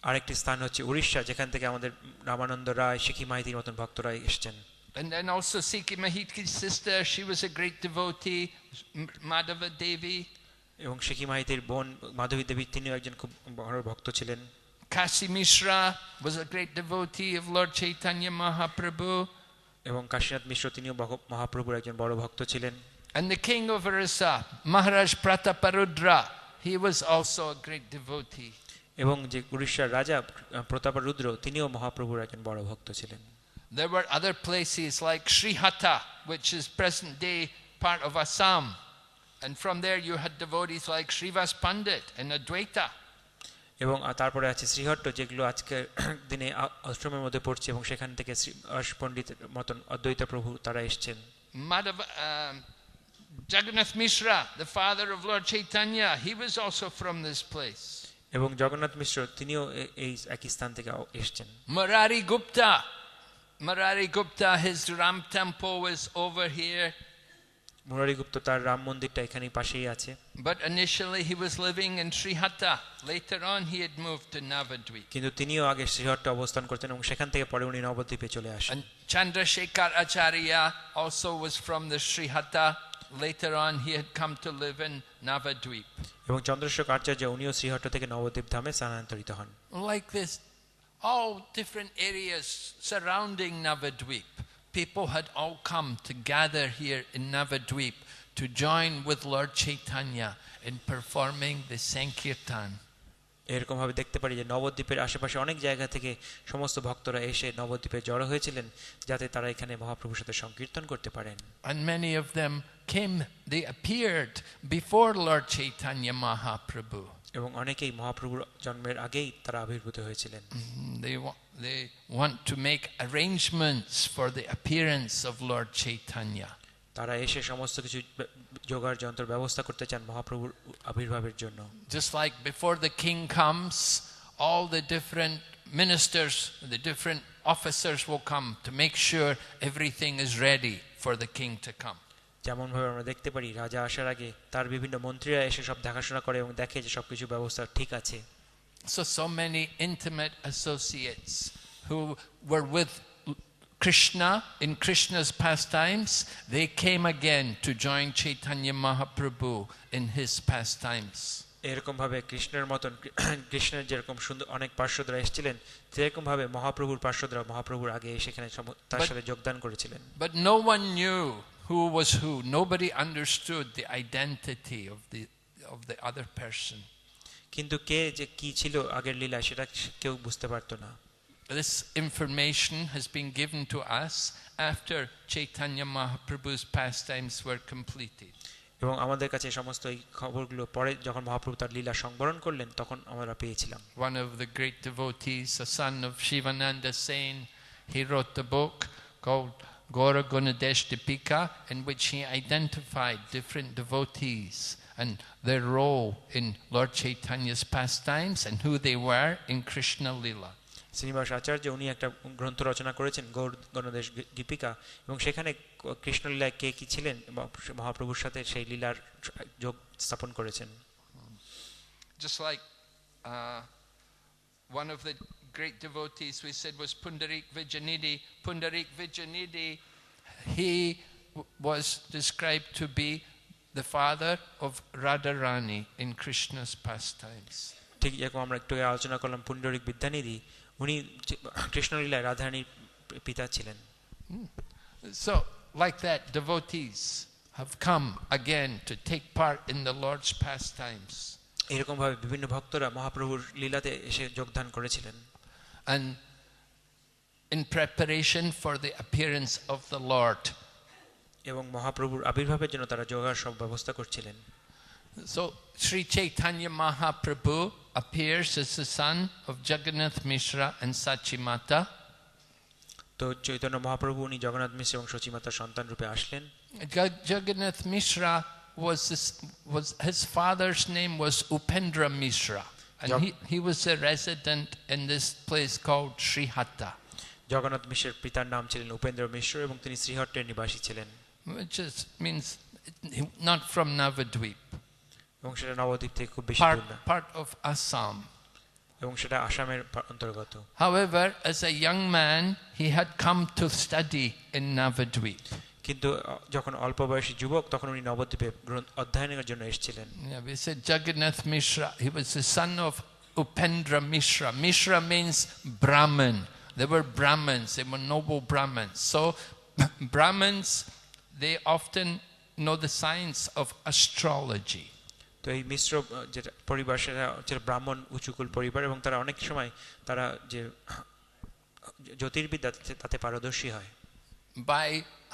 আরেকটি স্থান হচ্ছে উড়িষ্যা, যেখান থেকে আমাদের রামানন্দ রায়, শিখি মাইতির মতন ভক্তরা এসেছেন। And then also Sikhi Mahiti's sister, she was a great devotee, Madhava Devi. এবং শিখি মাইতির বোন মাধবী দেবী তিনিও একজন খুব বড় ভক্ত ছিলেন। Kasi Mishra was a great devotee of Lord Chaitanya Mahaprabhu. এবং কাশীনাথ মিশ্র তিনিও মহাপ্রভুর একজন বড় ভক্ত ছিলেন। And the king of Orissa, Maharaj Prataparudra, he was also a great devotee. এবং যে উড়িষ্যার রাজা প্রতাপরুদ্র তিনিও মহাপ্রভুর একজন বড় ভক্ত ছিলেন। There were other places like Srihata, which is present day part of Assam, and from there you had devotees like Srivas Pandit and Advaita. এবং তারপরে আছে শ্রীহট্ট, যেগুলো আজকের দিনে আশ্রমের মধ্যে পড়ছে, এবং সেখান থেকে শ্রীবাস পণ্ডিতের মতন অদ্বৈত প্রভু তারা এসেছেন। Jagannath Mishra, the father of Lord Chaitanya, he was also from this place. এবং জগন্নাথ মিশ্র তিনিও এই একই স্থান থেকে এসেছেন। Murari Gupta, his Ram temple was over here. Murari গুপ্ত তার রাম মন্দিরটা এখানেই পাশেই আছে। But initially he was living in Srihatta. Later on he had moved to Navadvip. কিন্তু তিনিও আগে শ্রীহট্টে অবস্থান করতেন এবং সেখান থেকে পরে উনি নবদ্বীপে চলে আসেন। And Chandrasekhar Acharya also was from the Srihatta. Later on he had come to live in Navadvip. এবং চন্দ্রশেখর আচার্য উনিও শ্রীহট্ট থেকে নবদ্বীপ ধামে স্থানান্তরিত হন। Like this, all different areas surrounding Navadvip, people had all come to gather here in Navadvip to join with Lord Chaitanya in performing the Sankirtan. এরকম ভাবে দেখতে পারি যে নবদ্বীপের আশেপাশে অনেক জায়গা থেকে সমস্ত ভক্তরা এসে নবদ্বীপে জড়ো হয়েছিলেন যাতে তারা এখানে মহাপ্রভুর সাথে সংকীর্তন করতে পারেন। And many of them came, they appeared before Lord Chaitanya Mahaprabhu. এবং অনেকেই মহাপ্রভুর জন্মের আগেই তারা আবির্ভূত হয়েছিলেন। They want to make arrangements for the appearance of Lord Chaitanya. তারা এসে সমস্ত কিছু জোগাড় যন্ত্র ব্যবস্থা করতে চান মহাপ্রভুর আবির্ভাবের জন্য। Just like before the king comes, all the different ministers, the different officers will come to make sure everything is ready for the king to come. যেমন ভাবে আমরা দেখতে পারি রাজা আসার আগে তার বিভিন্ন মন্ত্রীরা এসে সব দেখাশোনা করে এবং দেখে যে সবকিছু ব্যবস্থা ঠিক আছে। So many intimate associates who were with Krishna in Krishna's pastimes, they came again to join Chaitanya Mahaprabhu in his pastimes. এরকম ভাবে কৃষ্ণের মতন কৃষ্ণের যেরকম সুন্দর অনেক পার্শ্বদরা এসেছিলেন সেরকম ভাবে মহাপ্রভুর পার্শ্বদরা মহাপ্রভুর আগে সেখানে তার সাথে যোগদান করেছিলেন। But no one knew who was who. Nobody understood the identity of the other person. কিন্তু কে যে কি ছিল আগের লীলা সেটা কেউ বুঝতে পারতো না। This information has been given to us after Chaitanya Mahaprabhu's pastimes were completed. এবং আমাদের কাছে সমস্ত এই খবরগুলো পরে যখন মহাপ্রভু তার লীলা সংবরণ করলেন তখন আমরা পেয়েছিলাম। One of the great devotees, a son of Shivananda Sen, he wrote the book called Gaura Gunadesh Dipika, in which he identified different devotees and their role in Lord Chaitanya's pastimes and who they were in Krishna Lila. Srinivas আচার্য উনি একটা গ্রন্থ রচনা করেছেন গৌর গণদেশ দীপিকা এবং সেখানে কৃষ্ণলীলায় কে কি ছিলেন মহাপ্রভুর সাথে সেই লীলার যোগ স্থাপন করেছেন। Just like one of the great devotees we said was Pundarik Vijayanidhi. Pundarik Vijayanidhi, he was described to be the father of Radharani in Krishna's pastimes. ঠিক যেরকম আমরা একটু আলোচনা করলাম পুণ্ডরিক বিদ্যানিধি উনি কৃষ্ণলীলায় রাধারানীর পিতা ছিলেন। So like that, devotees have come again to take part in the Lord's pastimes. এরকম ভাবে বিভিন্ন ভক্তরা মহাপ্রভুর লীলাতে এসে যোগদান করেছিলেন। And in preparation for the appearance of the Lord. এবং মহাপ্রভুর আবির্ভাবের জন্য তারা যোগার সব ব্যবস্থা করছিলেন। So Sri Chaitanya Mahaprabhu appears as the son of Jagannath Mishra and Sachimata. তো চৈতন্য মহাপ্রভু উনি জগন্নাথ মিশ্র এবং সচিমাতার সন্তান রূপে আসলেন। Jagannath Mishra was his father's name was Upendra Mishra, and he was a resident in this place called Srihatta. Jagannath মিশ্রের পিতার নাম ছিলেন উপেন্দ্র মিশ্র এবং তিনি শ্রীহট্টের নিবাসী ছিলেন। Which means not from Navadvip. এবং সেটা নবদ্বীপ থেকে খুব বেশি দূর না। Part of Assam. এবং সেটা আসামের অন্তর্গত। However, as a young man, he had come to study in Navadvip. কিন্তু যখন অল্প বয়সী যুবক তখন উনি নবদ্বীপে অধ্যয়নের জন্য এসেছিলেন। Yeah, we said Jagannath Mishra. He was the son of Upendra Mishra. Mishra means Brahman. They were Brahmins. They were noble Brahmins. So Brahmins, they often know the science of astrology. তো এই মিশ্র যেটা পরিবার সেটা হচ্ছে ব্রাহ্মণ উচ্চকুল পরিবার এবং তারা অনেক সময় তারা যে জ্যোতির্বিদ্যা তাতে পারদর্শী হয়। By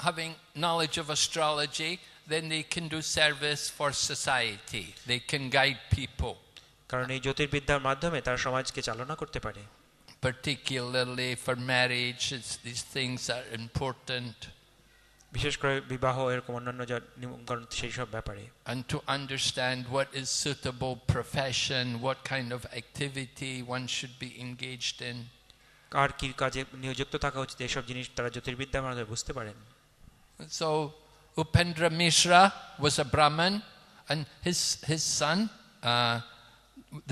having knowledge of astrology, then they can do service for society. They can guide people. কারণ এই জ্যোতির্বিদ্যার মাধ্যমে তারা সমাজকে চালনা করতে পারে। Particularly for marriage, these things are important. বিশেষ করে বিবাহ এরকম অন্যান্য যা নিয়মকানুন সেই সব ব্যাপারে। And to understand what is suitable profession, what kind of activity one should be engaged in. কার কি কাজে নিয়োজিত থাকা উচিত এইসব জিনিস তারা জ্যোতির্বিদ্যার মাধ্যমে বুঝতে পারেন। So Upendra Mishra was a Brahmin, and his son,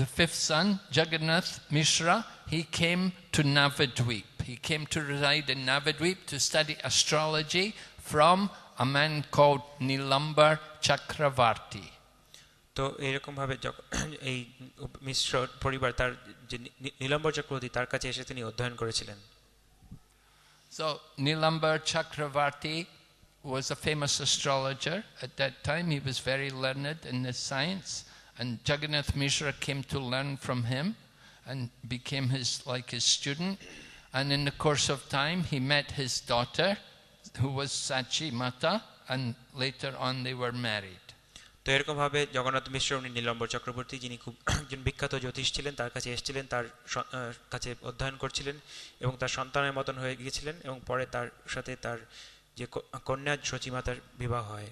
the fifth son, Jagannath Mishra, he came to Navadvip. He came to reside in Navadvip to study astrology from a man called Nilambar Chakravarti. তো এরকম ভাবে এই মিশ্র পরিবার তার যে নীলাম্বর চক্রবর্তী তার কাছে এসে তিনি অধ্যয়ন করেছিলেন। So Nilambar Chakravarti was a famous astrologer at that time. He was very learned in this science, and Jagannath Mishra came to learn from him and became his student. And in the course of time he met his daughter, who was Sachi Mata, and later on they were married. তো এরকম ভাবে জগন্নাথ মিশ্র উনি নীলাম্বর চক্রবর্তী যিনি খুব একজন বিখ্যাত জ্যোতিষ ছিলেন তার কাছে এসেছিলেন, তার কাছে অধ্যয়ন করছিলেন এবং তার সন্তানের মতন হয়ে গিয়েছিলেন এবং পরে তার সাথে তার যে কন্যা সচিমাতার বিবাহ হয়।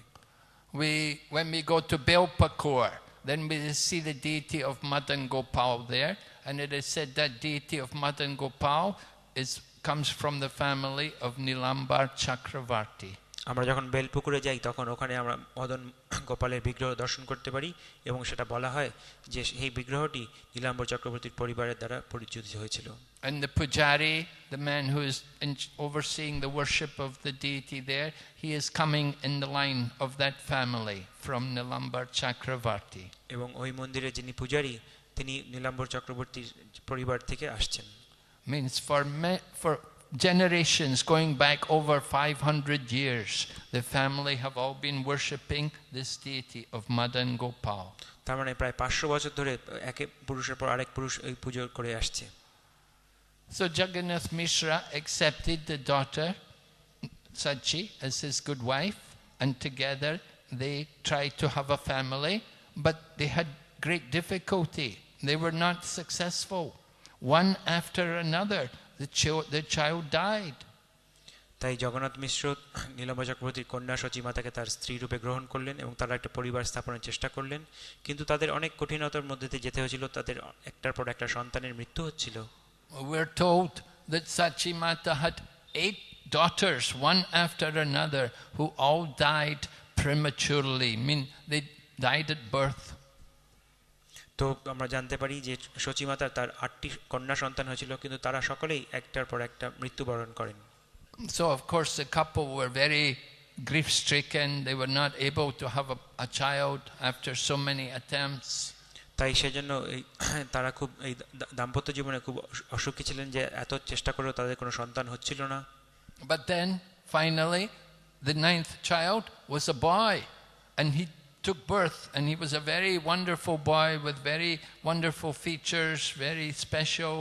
When we go to Belpakor, then we see the deity of Madan Gopal there, and it is said that deity of Madan Gopal comes from the family of Nilambar Chakravarti. আমরা যখন বেলপুকুরে যাই তখন ওখানে আমরা মদন গোপালের বিগ্রহ দর্শন করতে পারি এবং সেটা বলা হয় যে এই বিগ্রহটি নীলাম্বর চক্রবর্তীর পরিবারের দ্বারা পরিচিত হয়েছিল। And the pujari, the man who is overseeing the worship of the deity there, he is coming in the line of that family from Nilambar Chakravarti. এবং ওই মন্দিরে যিনি পূজারী তিনি নীলাম্বর চক্রবর্তীর পরিবার থেকে আসছেন। Means for generations going back over 500 years, the family have all been worshipping this deity of Madan Gopal. তার মানে প্রায় 500 বছর ধরে এক পুরুষের পর আরেক পুরুষ এই পূজা করে আসছে। So Jagannath Mishra accepted the daughter Sachi as his good wife, and together they tried to have a family, but they had great difficulty. They were not successful. One after another, the child died. তাই জগন্নাথ মিশ্র নীলাম্বর চক্রবর্তীর কন্যা সচিমাতাকে তার স্ত্রী রূপে গ্রহণ করলেন এবং তারা একটা পরিবার স্থাপনের চেষ্টা করলেন, কিন্তু তাদের অনেক কঠিনতার মধ্যে দিয়ে যেতে হয়েছিল, তাদের একটার পর একটা সন্তানের মৃত্যু হচ্ছিল। We're told that Sachi Mata had 8 daughters, one after another, who all died prematurely. I mean, they died at birth. তো আমরা জানতে পারি যে সচিমাতার তার 8টি কন্যা সন্তান হয়েছিল, কিন্তু তারা সকলেই একটার পর একটা মৃত্যুবরণ করেন। So of course the couple were very grief stricken. They were not able to have a child after so many attempts. তাই সেজন্য তারা খুব এই দাম্পত্য জীবনে খুব অসুখী ছিলেন যে এত চেষ্টা করেও তাদের কোনো সন্তান হচ্ছিল না। But then finally the 9th child was a boy, and he took birth, and he was a very wonderful boy with very wonderful features, very special.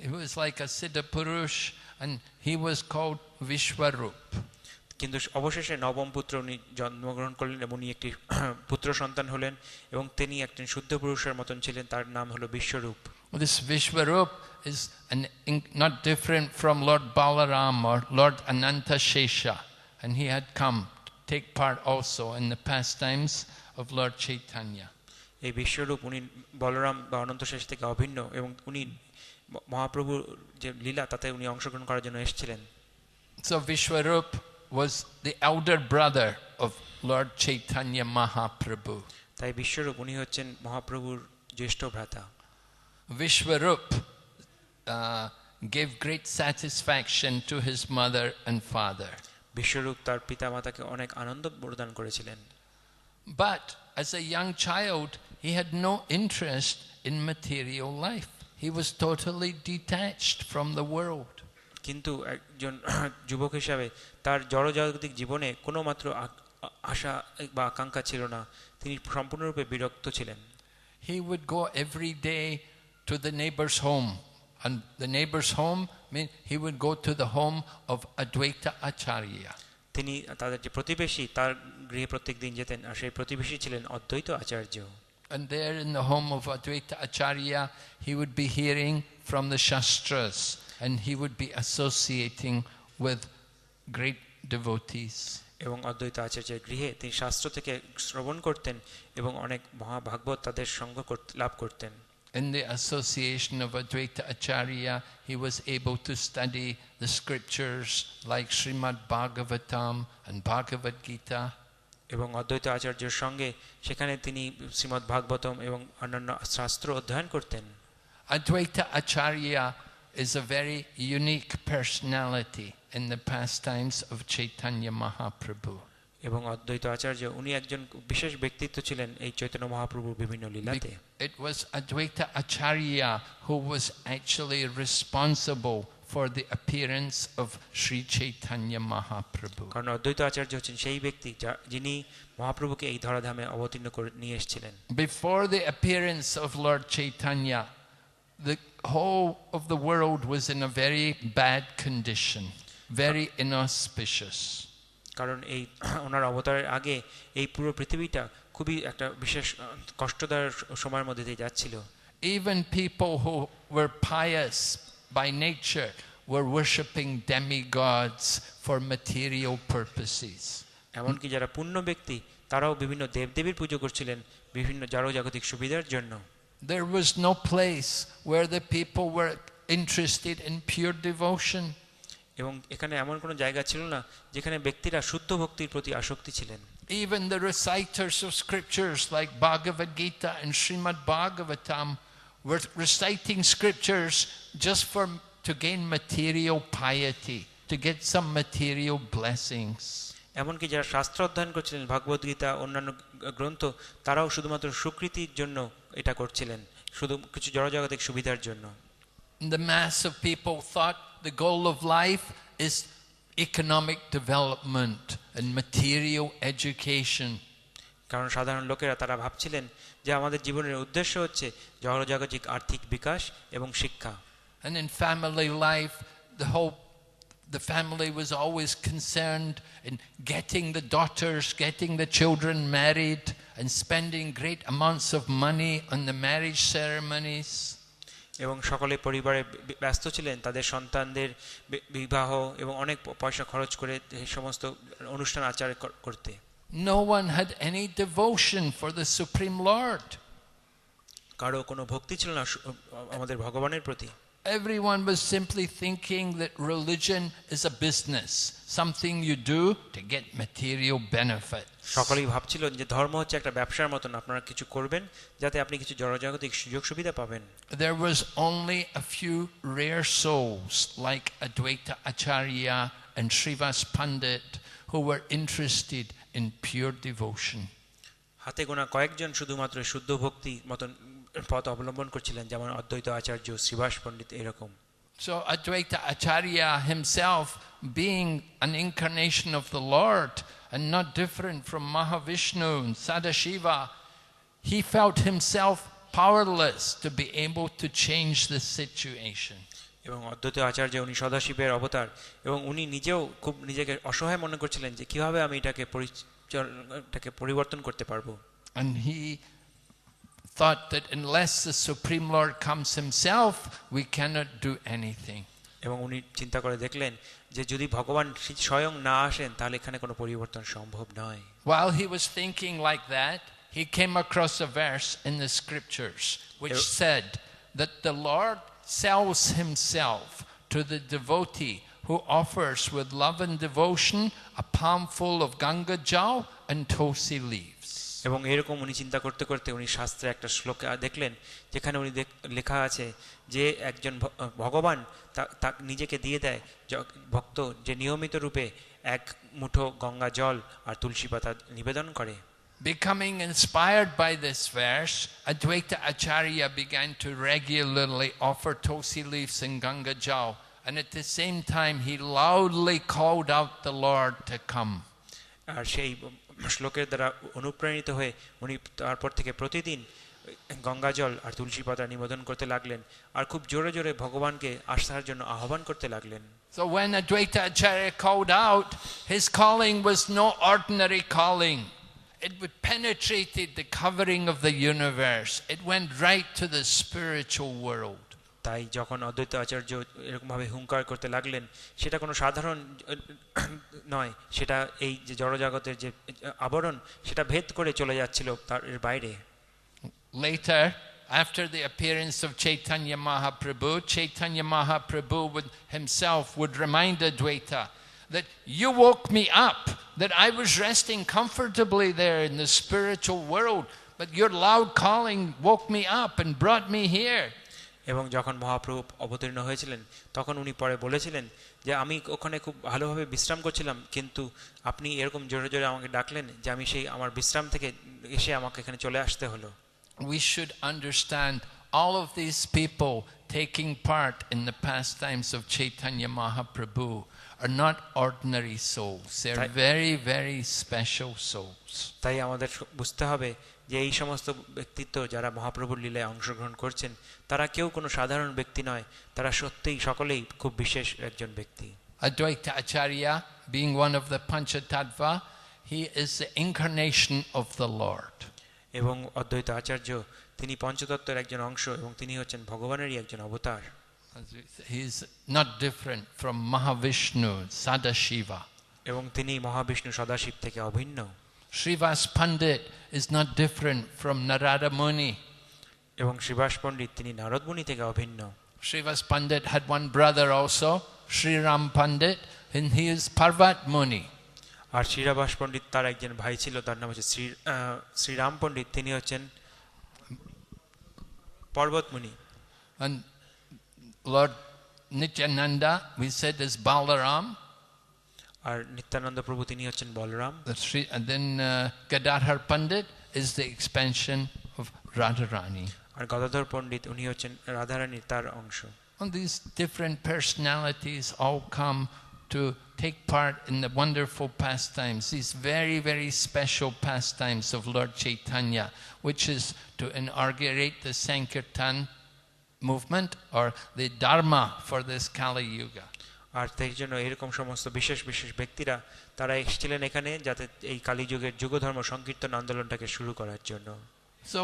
He was like a Siddha Purush, and he was called Vishwarup. কিন্তু অবশেষে নবম পুত্র উনি জন্মগ্রহণ করলেন এবং উনি একটি পুত্র সন্তান হলেন এবং তিনি একজন শুদ্ধ পুরুষের মতন ছিলেন, তার নাম হলো বিশ্বরূপ। This Vishwarup is not different from Lord Balaram or Lord Ananta Shesha, and he had come to take part also in the pastimes of Lord Chaitanya. এই বিশ্বরূপ উনি বলরাম বা অনন্ত শেষ থেকে অভিন্ন এবং উনি মহাপ্রভুর যে লীলা তাতে উনি অংশগ্রহণ করার জন্য এসেছিলেন। So Vishwarup was the elder brother of Lord Chaitanya Mahaprabhu. তাই বিশ্বরূপ উনি হচ্ছেন মহাপ্রভুর জ্যেষ্ঠ ভ্রাতা। Vishwarup gave great satisfaction to his mother and father. বিশ্বরূপ তার পিতামাতাকে অনেক আনন্দ প্রদান করেছিলেন। But as a young child, he had no interest in material life. He was totally detached from the world. কিন্তু একজন যুবক হিসাবে তার জড়জাগতিক জীবনে কোনো মাত্র আশা বা আকাঙ্ক্ষা ছিল না, তিনি সম্পূর্ণরূপে বিরক্ত ছিলেন। He would go every day to the neighbor's home, and the neighbor's home mean he would go to the home of Advaita Acharya. তিনি তাদের যে প্রতিবেশী তার গৃহে প্রত্যেকদিন যেতেন, আর সেই প্রতিবেশী ছিলেন অদ্বৈত আচার্য। And there in the home of Advaita Acharya, he would be hearing from the Shastras, and he would be associating with great devotees. এবং অদ্বৈত আচার্যের গৃহে তিনি শাস্ত্র থেকে শ্রবণ করতেন এবং অনেক মহাভাগবত তাদের সঙ্গ লাভ করতেন। In the association of Advaita Acharya, he was able to study the scriptures like Srimad Bhagavatam and Bhagavad Gita. এবং অদ্বৈত আচার্যের সঙ্গে সেখানে তিনি শ্রীমদ্ ভাগবতম এবং অন্যান্য শাস্ত্র অধ্যয়ন করতেন। Advaita Acharya is a very unique personality in the pastimes of Chaitanya Mahaprabhu. এবং অদ্বৈত আচার্য উনি একজন বিশেষ ব্যক্তিত্ব ছিলেন এই চৈতন্য মহাপ্রভুর বিভিন্ন লীলাতে। It was Advaita Acharya who was actually responsible for the appearance of Sri Chaitanya Mahaprabhu. কারণ অদ্বৈত আচার্য হচ্ছেন সেই ব্যক্তি যিনি মহাপ্রভুকে এই ধরাধামে অবতীর্ণ করে নিয়ে এসেছিলেন। Before the appearance of Lord Chaitanya, the whole of the world was in a very bad condition, very inauspicious. কারণ এই ওনার অবতারের আগে এই পুরো পৃথিবীটা খুবই একটা বিশেষ কষ্টদায়ক সময়ের মধ্যে দিয়ে যাচ্ছিল। Even people who were pious by nature were worshipping demigods for material purposes. এমনকি যারা পুণ্য ব্যক্তি তারাও বিভিন্ন দেবদেবীর পুজো করছিলেন বিভিন্ন জাগতিক সুবিধার জন্য। There was no place where the people were interested in pure devotion. এবং এখানে এমন কোনো জায়গা ছিল না যেখানে ব্যক্তিরা শুদ্ধ ভক্তির প্রতি আসক্তি ছিলেন। Even the reciters of scriptures like Bhagavad Gita and Srimad Bhagavatam were reciting scriptures just to gain material piety, to get some material blessings. এমনকি যারা শাস্ত্র অধ্যয়ন করছিলেন ভাগবত গীতা অন্যান্য গ্রন্থ তারাও শুধুমাত্র স্বীকৃতির জন্য এটা করছিলেন, শুধু কিছু জড়জাগতিক সুবিধার জন্য। The mass of people thought the goal of life is economic development and material education. কারণ সাধারণ লোকেরা তারা ভাবছিলেন যে আমাদের জীবনের উদ্দেশ্য হচ্ছে জড়জাগতিক আর্থিক বিকাশ এবং শিক্ষা। And in family life, the family was always concerned in getting the daughters, getting the children married and spending great amounts of money on the marriage ceremonies. এবং সকলে পরিবারে ব্যস্ত ছিলেন তাদের সন্তানদের বিবাহ এবং অনেক পয়সা খরচ করে এই সমস্ত অনুষ্ঠান আচার করতে। No one had any devotion for the Supreme Lord. কারো কোনো ভক্তি ছিল না আমাদের ভগবানের প্রতি। Everyone was simply thinking that religion is a business, something you do to get material benefits. সকলেই ভাবছিল যে ধর্ম হচ্ছে একটা ব্যবসার মতন, আপনারা কিছু করবেন যাতে আপনি কিছু জড়জাগতিক সুযোগ সুবিধা পাবেন। There was only a few rare souls like Advaita Acharya and Srivas Pandit who were interested in pure devotion. হাতে গোনা কয়েকজন শুধুমাত্র শুদ্ধ ভক্তি মতন পথ অবলম্বন করছিলেন, যেমন অদ্বৈত আচার্য, শ্রীবাস পণ্ডিত এরকম। So Advaita Acharya himself, being an incarnation of the Lord and not different from Mahavishnu and Sadashiva, he felt himself powerless to be able to change the situation. এবং অদ্বৈত আচার্য উনি সদাশিবের অবতার এবং উনি নিজেও খুব নিজেকে অসহায় মনে করছিলেন যে কিভাবে আমি এটাকে পরিবর্তন করতে পারবো। And he thought that unless the Supreme Lord comes himself, we cannot do anything. এবং উনি চিন্তা করে দেখলেন যে যদি ভগবান স্বয়ং না আসেন তাহলে এখানে কোনো পরিবর্তন সম্ভব নয়। While he was thinking like that, he came across a verse in the scriptures which said that the Lord sells himself to the devotee who offers with love and devotion a palmful of Ganga jal and tulsi leaves. এবং এরকম উনি চিন্তা করতে করতে উনি শাস্ত্রে একটা শ্লোক দেখলেন যেখানে উনি লেখা আছে যে একজন ভগবান তা নিজেকে দিয়ে দেয় ভক্ত যে নিয়মিত রূপে এক মুঠো গঙ্গা জল আর তুলসী পাতা নিবেদন করে। Becoming inspired by this verse, Advaita Acharya began to regularly offer tulsi leaves and Ganga jal, and at the same time he loudly called out the Lord to come. আর সেই শ্লোকের দ্বারা অনুপ্রাণিত হয়ে উনি তারপর থেকে প্রতিদিন গঙ্গা জল আর তুলসী পাতা নিবেদন করতে লাগলেন আর খুব জোরে জোরে ভগবানকে আসার জন্য আহ্বান করতে লাগলেন। So when Advaita Acharya called out, his calling was no ordinary calling. It penetrated the covering of the universe. It went right to the spiritual world. তাই যখন অদ্বৈত আচার্য এরকমভাবে হুঙ্কার করতে লাগলেন, সেটা কোনো সাধারণ নয়, সেটা এই যে জড়জগতের যে আবরণ সেটা ভেদ করে চলে যাচ্ছিল তার এর বাইরে। Later, after the appearance of Chaitanya Mahaprabhu himself would remind Advaita that you woke me up, that I was resting comfortably there in the spiritual world, but your loud calling woke me up and brought me here. এবং যখন মহাপ্রভু অবতীর্ণ হয়েছিলেন তখন উনি পরে বলেছিলেন যে আমি ওখানে খুব ভালোভাবে বিশ্রাম করছিলাম, কিন্তু আপনি এরকম জোরে জোরে আমাকে ডাকলেন যে আমি সেই আমার বিশ্রাম থেকে এসে আমাকে এখানে চলে আসতে হলো। We should understand all of these people taking part in the pastimes of Chaitanya Mahaprabhu are not ordinary souls. They are very, very special souls. তাই আমাদের বুঝতে হবে যে এই সমস্ত ব্যক্তিত্ব যারা মহাপ্রভুর লীলায় অংশগ্রহণ করছেন তারা কেউ কোনো সাধারণ ব্যক্তি নয়, তারা সত্যিই সকলেই খুব বিশেষ একজন ব্যক্তি। Advaita Acharya, being one of the Panchatattva, he is the incarnation of the Lord. এবং অদ্বৈত আচার্য তিনি পঞ্চতত্ত্বের একজন অংশ এবং তিনি হচ্ছেন ভগবানেরই একজন অবতার। He is not different from Mahavishnu, Sadashiva. এবং তিনি মহাবিষ্ণু সদাশিব থেকে অভিন্ন। Srivas Pandit is not different from Narada Muni. এবং শ্রীবাস পণ্ডিত তিনি নারদ মুনি থেকে অভিন্ন। Srivas Pandit had one brother also, Sri Ram Pandit, and he is Parvat Muni. আর শ্রীরাবাস পণ্ডিত তার একজন ভাই ছিল, তার নাম হচ্ছে শ্রীরাম পণ্ডিত, তিনি হচ্ছেন পর্বত মুনি। And Lord Nityananda, we said, is Balaram. আর নিত্যানন্দ প্রভু তিনি হচ্ছেন Balaram. And then Gadadhar Pandit is the expansion of Radharani. আর গদাধর পণ্ডিত উনি হচ্ছেন রাধারানীর তার অংশ। And these different personalities all come to take part in the wonderful pastimes, these very, very special pastimes of Lord Chaitanya, which is to inaugurate the Sankirtan movement or the Dharma for this Kali Yuga. আর সেই জন্য এরকম সমস্ত বিশেষ বিশেষ ব্যক্তিরা তারা এসেছিলেন এখানে যাতে এই কালীযুগের যুগধর্ম সংকীর্তন আন্দোলনটাকে শুরু করার জন্য। So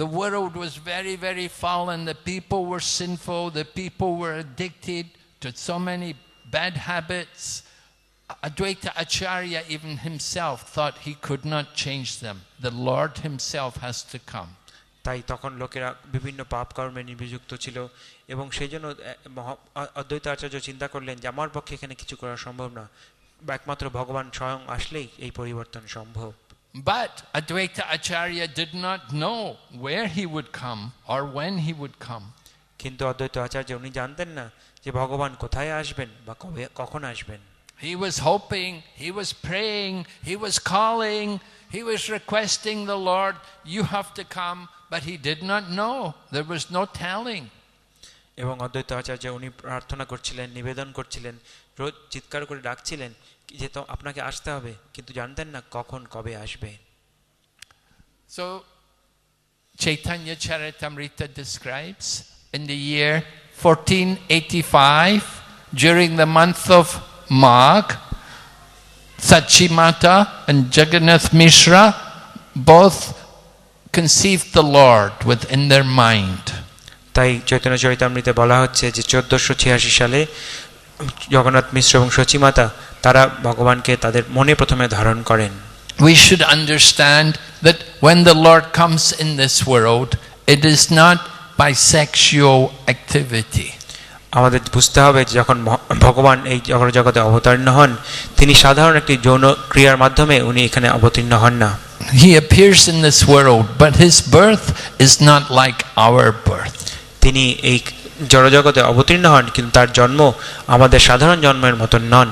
the world was very, very fallen. The people were sinful. The people were addicted to so many bad habits. Advaita Acharya even himself thought he could not change them. The Lord himself has to come. তাই তখন লোকেরা বিভিন্ন পাপ কর্মে নিবিযুক্ত ছিল এবং সেই জন্য অদ্বৈত আচার্য চিন্তা করলেন যে আমার পক্ষে এখানে কিছু করা সম্ভব না, একমাত্র ভগবান স্বয়ং আসলেই এই পরিবর্তন সম্ভব। But Advaita Acharya did not know where he would come or when he would come. কিন্তু অদ্বৈত আচার্য উনি জানতেন না যে ভগবান কোথায় আসবেন বা কবে কখন আসবেন। He was hoping, he was praying, he was calling, he was requesting the Lord, you have to come, but he did not know. There was no telling. এবং অদ্বৈত আচার্য উনি প্রার্থনা করছিলেন, নিবেদন করছিলেন, রোজ চিৎকার করে ডাকছিলেন যে তো আপনাকে আসতে হবে, কিন্তু জানতেন না কখন কবে আসবে। So Chaitanya Charitamrita describes in the year 1485, during the month of Magh, Sachimata and Jagannath Mishra both conceived the Lord within their mind. তাই চৈতন্য চরিতামৃতে বলা হচ্ছে যে 1486 সালে জগন্নাথ মিশ্র এবং সচিমাতা তারা ভগবানকে তাদের মনে প্রথমে ধারণ করেন। We should understand that when the Lord comes in this world, it is not by sexual activity. আমাদের বুঝতে হবে যে যখন ভগবান এই জগতে অবতীর্ণ হন, তিনি সাধারণ একটি যৌন ক্রিয়ার মাধ্যমে উনি এখানে অবতীর্ণ হন না। He appears in this world, but his birth is not like our birth. তিনি এই জড়জগতে অবতীর্ণ হন, কিন্তু তার জন্ম আমাদের সাধারণ জন্মের মতন নন।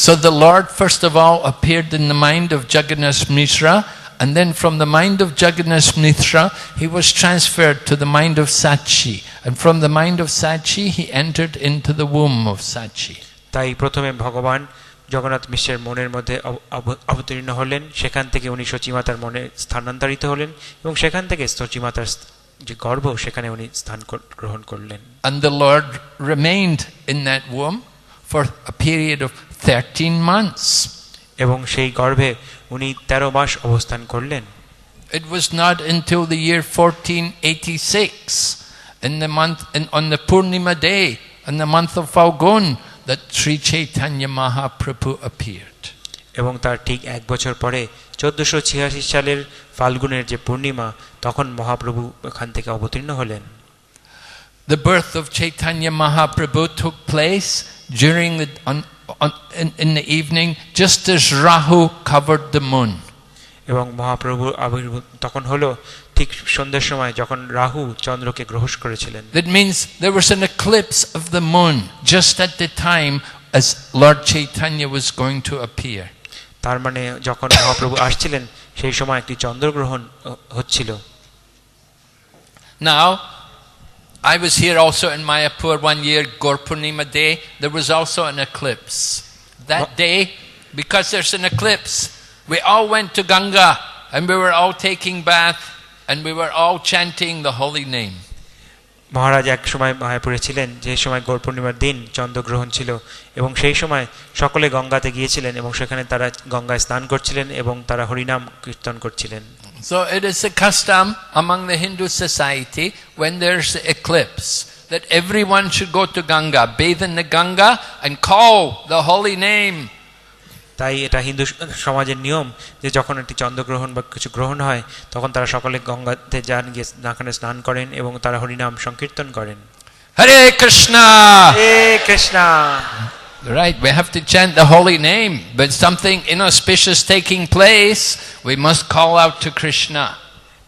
So the Lord first of all appeared in the mind of Jagannath Mishra, and then from the mind of Jagannath Mishra he was transferred to the mind of Sachi, and from the mind of Sachi he entered into the womb of Sachi. তাই প্রথমে ভগবান জগন্নাথ মিশ্রের মনের মধ্যে অবতীর্ণ হলেন, সেখান থেকে উনি সচিমাতার মনে স্থানান্তরিত হলেন এবং সেখান থেকে সচিমাতার যে গর্ভ সেখানে উনি স্থান গ্রহণ করলেন। And the Lord remained in that womb for a period of 13 months. এবং সেই গর্ভে উনি 13 মাস অবস্থান করলেন। It was not until the year 1486 on the Purnima day, in the month of Falgun, that Sri Chaitanya Mahaprabhu appeared. এবং তার ঠিক এক বছর পরে 1486 সালের ফাল্গুনের যে পূর্ণিমা, তখন মহাপ্রভু ওখান থেকে অবতীর্ণ হলেন। The birth of Chaitanya Mahaprabhu took place during in the evening, just as Rahu covered the moon. এবং মহাপ্রভুর আবির্ভাব তখন হলো ঠিক সন্ধ্যার সময়, যখন রাহু চন্দ্রকে গ্রহণ করেছিলেন। That means there was an eclipse of the moon just at the time as Lord Chaitanya was going to appear. তার মানে যখন মহাপ্রভু আসছিলেন সেই সময় একটি চন্দ্রগ্রহণ হচ্ছিল। Now, I was here also in Mayapur one year, Gaur Purnima day. There was also an eclipse. That day, because there's an eclipse, we all went to Ganga and we were all taking bath and we were all chanting the holy name. মহারাজ এক সময় মায়াপুরে ছিলেন, যে সময় গৌর পূর্ণিমার দিন চন্দ্রগ্রহণ ছিল, এবং সেই সময় সকলে গঙ্গাতে গিয়েছিলেন এবং সেখানে তারা গঙ্গায় স্নান করছিলেন এবং তারা হরিনাম কীর্তন করছিলেন। So it is a custom among the Hindu society when there's an eclipse that everyone should go to Ganga, bathe in the Ganga and call the holy name. তাই এটা হিন্দু সমাজের নিয়ম যে যখন একটি চন্দ্রগ্রহণ বা কিছু গ্রহণ হয় তখন তারা সকলে গঙ্গাতে যান, গিয়ে সেখানে স্নান করেন এবং তারা হরিনাম সংকীর্তন করেন। Hare Krishna! Hey Krishna! Right, we have to chant the holy name, but something inauspicious taking place, we must call out to Krishna.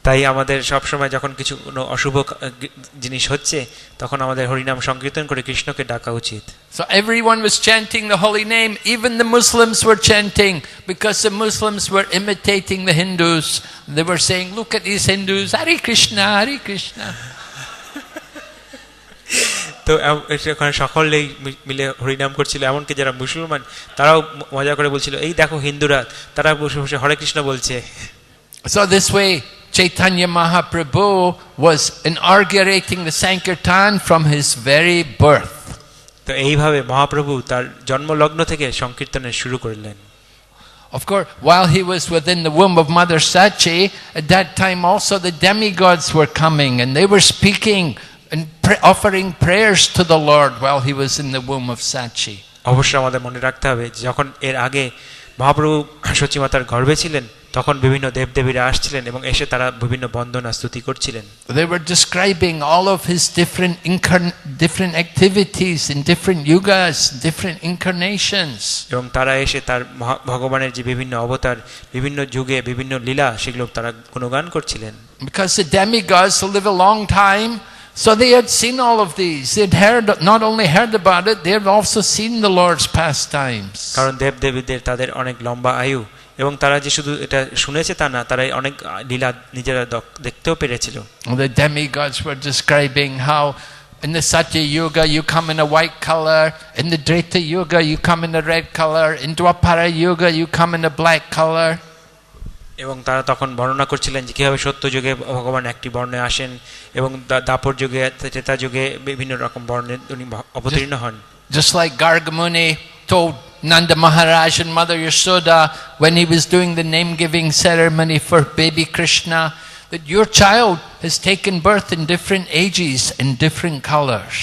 তাই আমাদের সব সময় যখন কিছু কোনো অশুভ জিনিস হচ্ছে তখন আমাদের হরিনাম সংকীর্তন করে কৃষ্ণকে ডাকা উচিত। So everyone was chanting the holy name, even the Muslims were chanting, because the Muslims were imitating the Hindus. They were saying, look at these Hindus, Hare Krishna, Hare Krishna. তো ওখানে সকলেই মিলে হরিনাম করছিল, এমনকি যারা মুসলমান তারাও মজা করে বলছিল, এই দেখো হিন্দুরা, তারা বসে বসে হরে কৃষ্ণ বলছে। So this way Chaitanya Mahaprabhu was inaugurating the Sankirtan from his very birth. তো এইভাবে মহাপ্রভু তার জন্মলগ্ন থেকে সংকীর্তনের শুরু করলেন। Of course, while he was within the womb of Mother Sachi, at that time also the demigods were coming and they were speaking and offering prayers to the Lord while he was in the womb of Sachi. অবশ্যই আমাদের মনে রাখতে হবে যখন এর আগে মহাপ্রভু সচী মাতার গর্ভে ছিলেন তখন বিভিন্ন দেবদেবীরা আসছিলেন এবং এসে তারা বিভিন্ন বন্দনা স্তুতি করছিলেন। They were describing all of his different activities in different yugas, different incarnations. এবং তারা এসে তার ভগবানের যে বিভিন্ন অবতার, বিভিন্ন যুগে বিভিন্ন লীলা, সেগুলো তারা গুণগান করছিলেন। Because the demigods live a long time, so they had seen all of these. They had not only heard about it, they had also seen the Lord's pastimes. কারণ দেবদেবীদের তাদের অনেক লম্বা আয়ু, এবং তারা যে শুধু এটা শুনেছে তা না, তারা অনেক লীলা নিজেরা দেখতেও পেরেছিল। The demigods were describing how in the Satya Yuga you come in a white color, in the Treta Yuga you come in a red color, in Dwapara Yuga you come in a black color. এবং তারা তখন বর্ণনা করছিলেন যে কিভাবে সত্য যুগে ভগবান একটি বর্ণে আসেন এবং দাপর যুগে, ত্রেতা যুগে বিভিন্ন রকম বর্ণে উনি অবতীর্ণ হন। Just like Gargamuni told Nanda Maharaj and Mother Yashoda when he was doing the name-giving ceremony for baby Krishna, that your child has taken birth in different ages in different colors.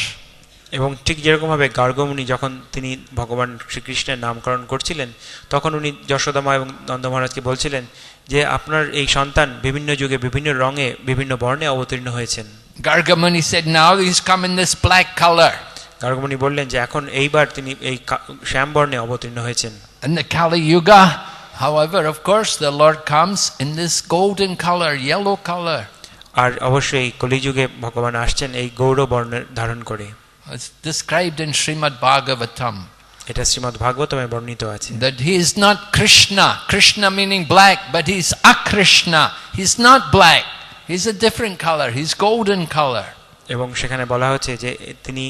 এবং ঠিক যেরকমভাবে গার্গমুনি যখন তিনি ভগবান শ্রীকৃষ্ণের নামকরণ করছিলেন তখন উনি যশোদামা এবং নন্দ মহারাজকে বলছিলেন যে আপনার এই সন্তান বিভিন্ন যুগে বিভিন্ন রঙে বিভিন্ন বর্ণে অবতীর্ণ হয়েছেন। Gargamuni said, now he's come in this black color. গার্গমুনি বললেন যে এখন এইবার তিনি এই শ্যাম বর্ণে অবতীর্ণ হয়েছেন। In the Kali Yuga, however, of course, the Lord comes in this golden color, yellow color. আর অবশ্যই কলিযুগে ভগবান আসছেন এই গৌর বর্ণের ধারণ করে। It's described in Srimad Bhagavatam. এটা শ্রীমদ্ ভাগবতমে বর্ণিত আছে। That he is not Krishna, Krishna meaning black, but he's Akrishna. He's not black. He's a different color. He's golden color. এবং সেখানে বলা হচ্ছে যে তিনি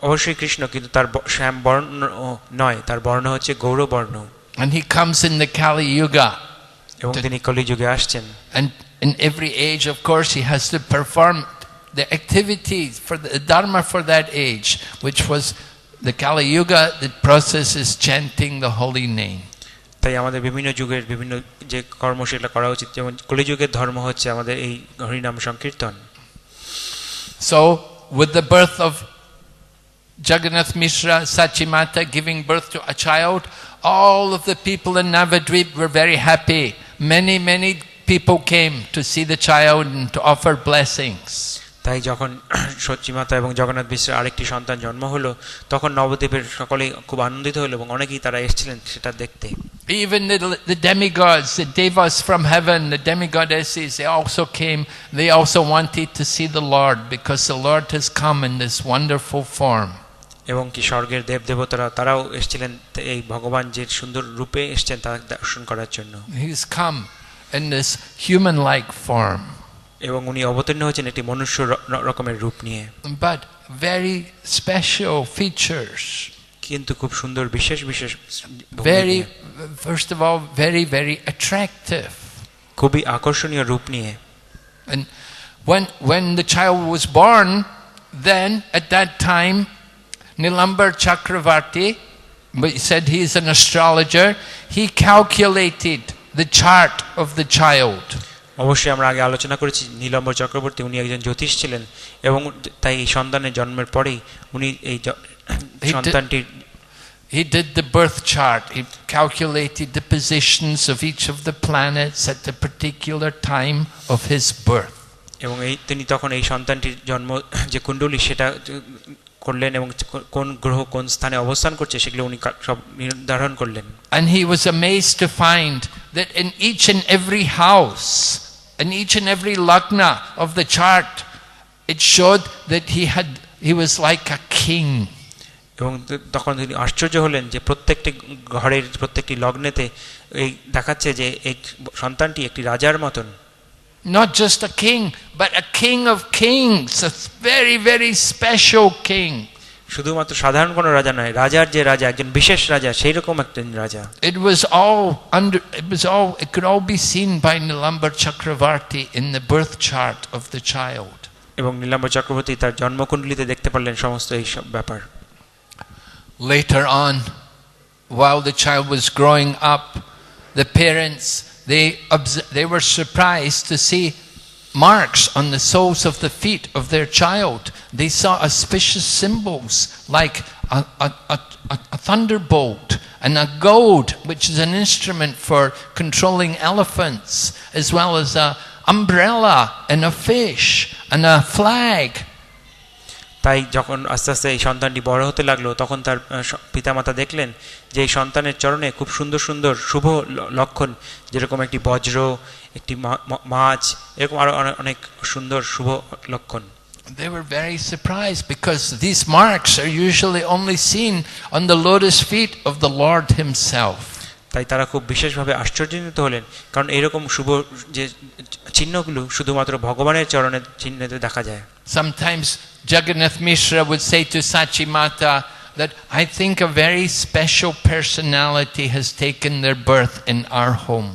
অবশ্যই কৃষ্ণ, কিন্তু তার শ্যাম বর্ণ নয়, তার বর্ণ হচ্ছে গৌর বর্ণ। And he comes in the Kali Yuga. এবং তিনি কলিযুগে আসছেন। And in every age, of course, he has to perform the activities for the dharma for that age, which was the Kali Yuga. The process is chanting the holy name. তাই আমাদের বিভিন্ন যুগের বিভিন্ন যে কর্ম সেটা করা উচিত, যেমন কলিযুগের ধর্ম হচ্ছে আমাদের এই হরিনাম সংকীর্তন। So, with the birth of Jagannath Mishra, Sachimata giving birth to a child, all of the people in Navadvip were very happy. Many people came to see the child and to offer blessings. তাই যখন সচিমাতা এবং জগন্নাথ মিশ্রের আরেকটি সন্তান জন্ম হলো, তখন নবদ্বীপের সকলেই খুব আনন্দিত হলো এবং অনেকেই তারা এসেছিলেন সেটা দেখতে। Even the demigods, the devas from heaven, the demigoddesses, they also came. They also wanted to see the Lord because the Lord has come in this wonderful form. এবং কি স্বর্গের দেব দেবতারা তারাও এসেছিলেন এই ভগবান যে সুন্দর রূপে এসেছেন তা দর্শন করার জন্য। He's come in this human-like form. এবং উনি অবতীর্ণ হয়েছেন একটি মনুষ্য রকমের রূপ নিয়ে। But very special features. কিন্তু খুব সুন্দর বিশেষ Very, first of all, very attractive. খুবই আকর্ষণীয় রূপ নিয়ে। And when the child was born, then at that time, Nilambar Chakravarti, he said he is an astrologer, he calculated the chart of the child. অবশ্যই আমরা আগে আলোচনা করেছি নীলম্বর চক্রবর্তী উনি একজন জ্যোতিষ ছিলেন এবং তাই এই সন্তানের জন্মের পরেই উনি এই সন্তানটির He did the birth chart. He calculated the positions of each of the planets at the particular time of his birth. এবং তিনি তখন এই সন্তানটির জন্ম যে কুণ্ডলী সেটা করলেন এবং কোন গ্রহ কোন স্থানে অবস্থান করছে সেগুলো উনি সব নির্ধারণ করলেন। And he was amazed to find that in each and every house, in each and every lagna of the chart, it showed that he was like a king. এবং তখন তিনি আশ্চর্য হলেন যে প্রত্যেকটি ঘরের প্রত্যেকটি লগ্নেতে এই দেখাচ্ছে যে এই সন্তানটি একটি রাজার মতন। Not just a king, but a king of kings, a very special king. শুধুমাত্র সাধারণ কোনো রাজা নয়, রাজার যে রাজা, একজন বিশেষ রাজা, সেই রকম একজন রাজা। It could all be seen by Nilambar Chakravarti in the birth chart of the child. এবং নীলাম্বর চক্রবর্তী তার জন্মকুণ্ডলিতে দেখতে পারলেন সমস্ত এই সব ব্যাপার। Later on, while the child was growing up, the parents they were surprised to see marks on the soles of the feet of their child. They saw auspicious symbols like a thunderbolt and a goad, which is an instrument for controlling elephants, as well as an umbrella and a fish and a flag. তাই যখন আস্তে আস্তে এই সন্তানটি বড় হতে লাগলো তখন তার পিতামাতা দেখলেন যে এই সন্তানের চরণে খুব সুন্দর সুন্দর শুভ লক্ষণ, যেরকম একটি বজ্র, একটি মাছ, এরকম আরো অনেক সুন্দর শুভ লক্ষণ। They were very surprised because these marks are usually only seen on the lotus feet of the Lord himself. তাই তারা খুব বিশেষভাবে আশ্চর্যান্বিত হলেন, কারণ এরকম শুভ যে চিহ্নগুলো শুধুমাত্র ভগবানের চরণের চিহ্নতে দেখা যায়। Sometimes Jagannath Mishra would say to Sachimata that I think a very special personality has taken their birth in our home.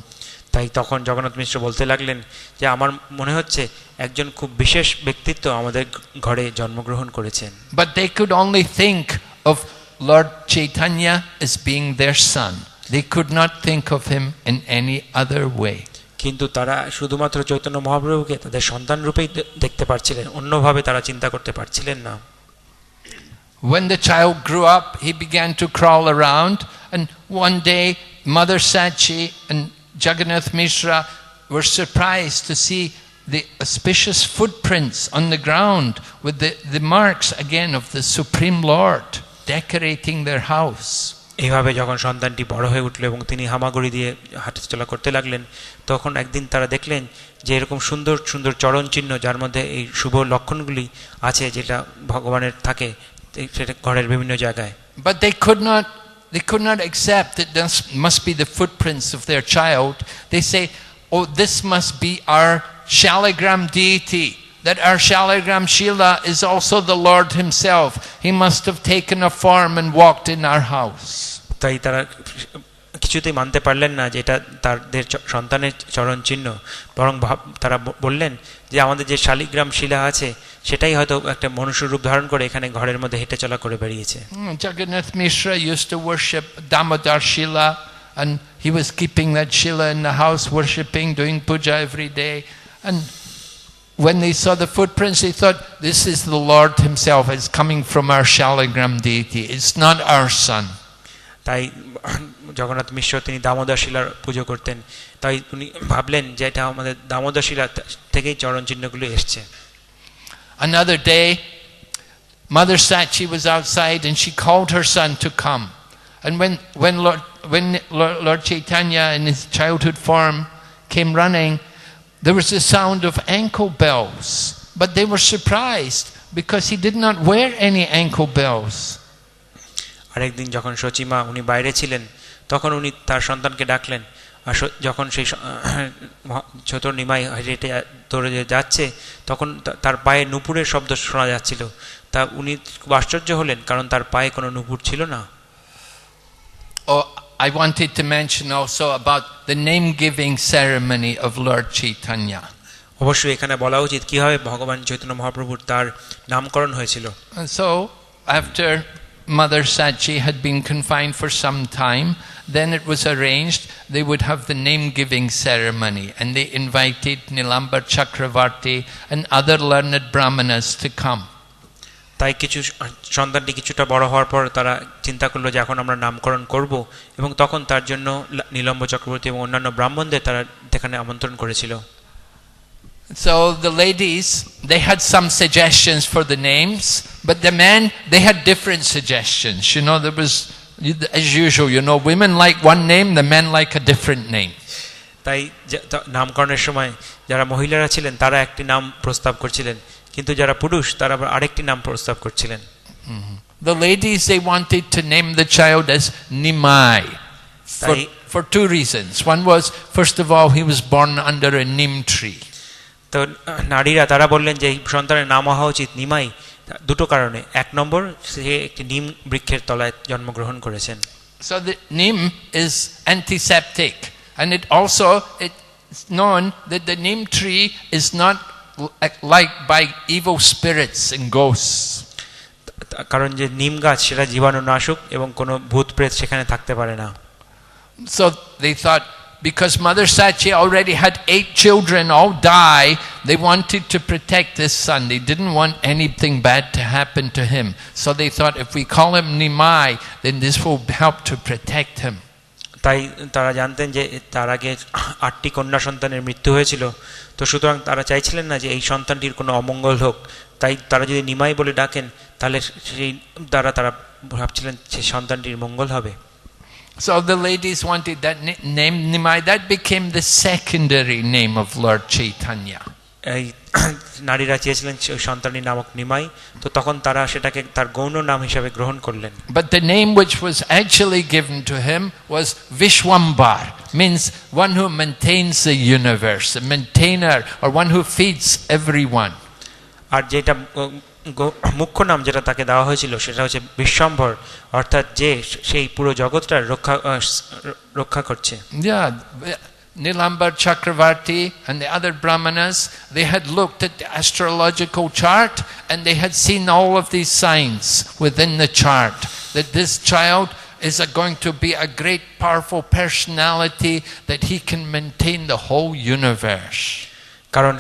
তাই তখন জগন্নাথ মিশ্র বলতে লাগলেন যে আমার মনে হচ্ছে একজন খুব বিশেষ ব্যক্তিত্ব আমাদের ঘরে জন্মগ্রহণ করেছেন। But they could only think of Lord Chaitanya as being their son. They could not think of him in any other way. কিন্তু তারা শুধুমাত্র চৈতন্য মহাপ্রভুকে তাদের সন্তান রূপেই দেখতে পারছিলেন, অন্যভাবে তারা চিন্তা করতে পারছিলেন না। When the child grew up, he began to crawl around, and one day Mother Sachi and Jagannath Mishra were surprised to see the auspicious footprints on the ground with the marks again of the Supreme Lord decorating their house. এইভাবে যখন সন্তানটি বড় হয়ে উঠল এবং তিনি হামাগুড়ি দিয়ে হাঁটাচলা করতে লাগলেন, তখন একদিন তারা দেখলেন যে এরকম সুন্দর সুন্দর চরণ চিহ্ন যার মধ্যে এই শুভ লক্ষণগুলি আছে যেটা ভগবানের থাকে সেটা ঘরের বিভিন্ন জায়গায়। But they could not accept that this must be the footprints of their child. They say, oh, this must be our Shaligram deity, that our Shaligram Shila is also the Lord himself. He must have taken a form and walked in our house. তাই তারা কিছুতেই মানতে পারলেন না যে এটা তাদের সন্তানের চরণ চিহ্ন, বরং তারা বললেন যে আমাদের যে শালিগ্রাম শিলা আছে সেটাই হয়তো একটা মনুষ্য রূপ ধারণ করে এখানে ঘরের মধ্যে হেঁটে চলা করে বেরিয়েছে। Jagannath Mishra used to worship Damodar Shila, and he was keeping that Shila in the house, worshipping, doing puja every day. And when they saw the footprints, they thought, this is the Lord himself. It's coming from our Shaligram deity. It's not our son. তাই জগন্নাথ মিশ্র তিনি দামোদর শিলার পুজো করতেন, তাই উনি ভাবলেন যে এটা আমাদের দামোদর শিলা থেকেই চরণ চিহ্নগুলো এসছে। Another day, Mother Sachi was outside and she called her son to come. And when Lord Chaitanya in his childhood form came running, there was a sound of ankle bells. But they were surprised because he did not wear any ankle bells. আরেকদিন যখন সচিমা উনি বাইরে ছিলেন, তখন উনি তার সন্তানকে ডাকলেন, আর যখন সেই ছোট নিমাই হেঁটে দৌড়ে যাচ্ছে, তখন তার পায়ে নুপুরের শব্দ শোনা যাচ্ছিল। তা উনি খুব আশ্চর্য হলেন, কারণ তার পায়ে কোনো নুপুর ছিল না। Oh, I wanted to mention also about the name-giving ceremony of Lord Chaitanya. অবশ্যই এখানে বলা উচিত কিভাবে ভগবান চৈতন্য মহাপ্রভুর তার নামকরণ হয়েছিল। And so, after Mother Sachi had been confined for some time, then it was arranged they would have the name-giving ceremony, and they invited Nilambar Chakravarti and other learned brahmanas to come. তাই কিছু সন্তানটি কিছুটা বড় হওয়ার পর তারা চিন্তা করলো যে এখন আমরা নামকরণ করব, এবং তখন তার জন্য নীলম্ব চক্রবর্তী এবং অন্যান্য ব্রাহ্মণদের তারা সেখানে আমন্ত্রণ করেছিল। So the ladies, they had some suggestions for the names, but the men, they had different suggestions. You know, there was, as usual, you know, women like one name, the men like a different name. তাই নামকরণের সময় যারা মহিলারা ছিলেন তারা একটি নাম প্রস্তাব করছিলেন, কিন্তু যারা পুরুষ তারা আবার আরেকটি নাম প্রস্তাব করছিলেন। The ladies, they wanted to name the child as Nimai for two reasons. One was, first of all, he was born under a neem tree. তো নারীরা তারা বললেন যে এই সন্তানের নাম হওয়া উচিত নিমাই, দুটো কারণে। এক নম্বর, সে একটি নিম বৃক্ষের তলায় জন্মগ্রহণ করেছেন। So the neem is antiseptic, and it also it's known that the neem tree is not liked by evil spirits and ghosts. কারণ যে নিম গাছ সেটা জীবাণুনাশক এবং কোনো ভূত প্রেত সেখানে থাকতে পারে না। So they thought, because Mother Sachi already had 8 children all die, they wanted to protect this son. They didn't want anything bad to happen to him. So they thought, if we call him Nimai, then this will help to protect him. তাই তারা জানতেন যে তার আগে 8টি কন্যা সন্তানের মৃত্যু হয়েছিল, তো সুতরাং তারা চাইছিলেন না যে এই সন্তানটির কোনো অমঙ্গল হোক। তাই তারা যদি নিমাই বলে ডাকেন, তাহলে সেই দ্বারা তারা ভাবছিলেন সেই সন্তানটির মঙ্গল হবে। So the ladies wanted that name Nimai. That became the secondary name of Lord Chaitanya. এই নারীরা চেয়েছিলেন সন্তানের নামক নিমাই, তো তখন তারা সেটাকে তার গৌণ নাম হিসেবে গ্রহণ করলেন। But the name which was actually given to him was Vishwambar, means one who maintains the universe, a maintainer, or one who feeds everyone. আর যেটা মুখ্য নাম যেটা তাকে দেওয়া হয়েছিল সেটা হচ্ছে বিশ্বম্ভর, অর্থাৎ যে সেই পুরো জগৎটার রক্ষা করছে। Yeah, Nilambar Chakravarti and the other brahmanas, they had looked at the astrological chart and they had seen all of these signs within the chart, that this child is going to be a great powerful personality, that he can maintain the whole universe. কারণ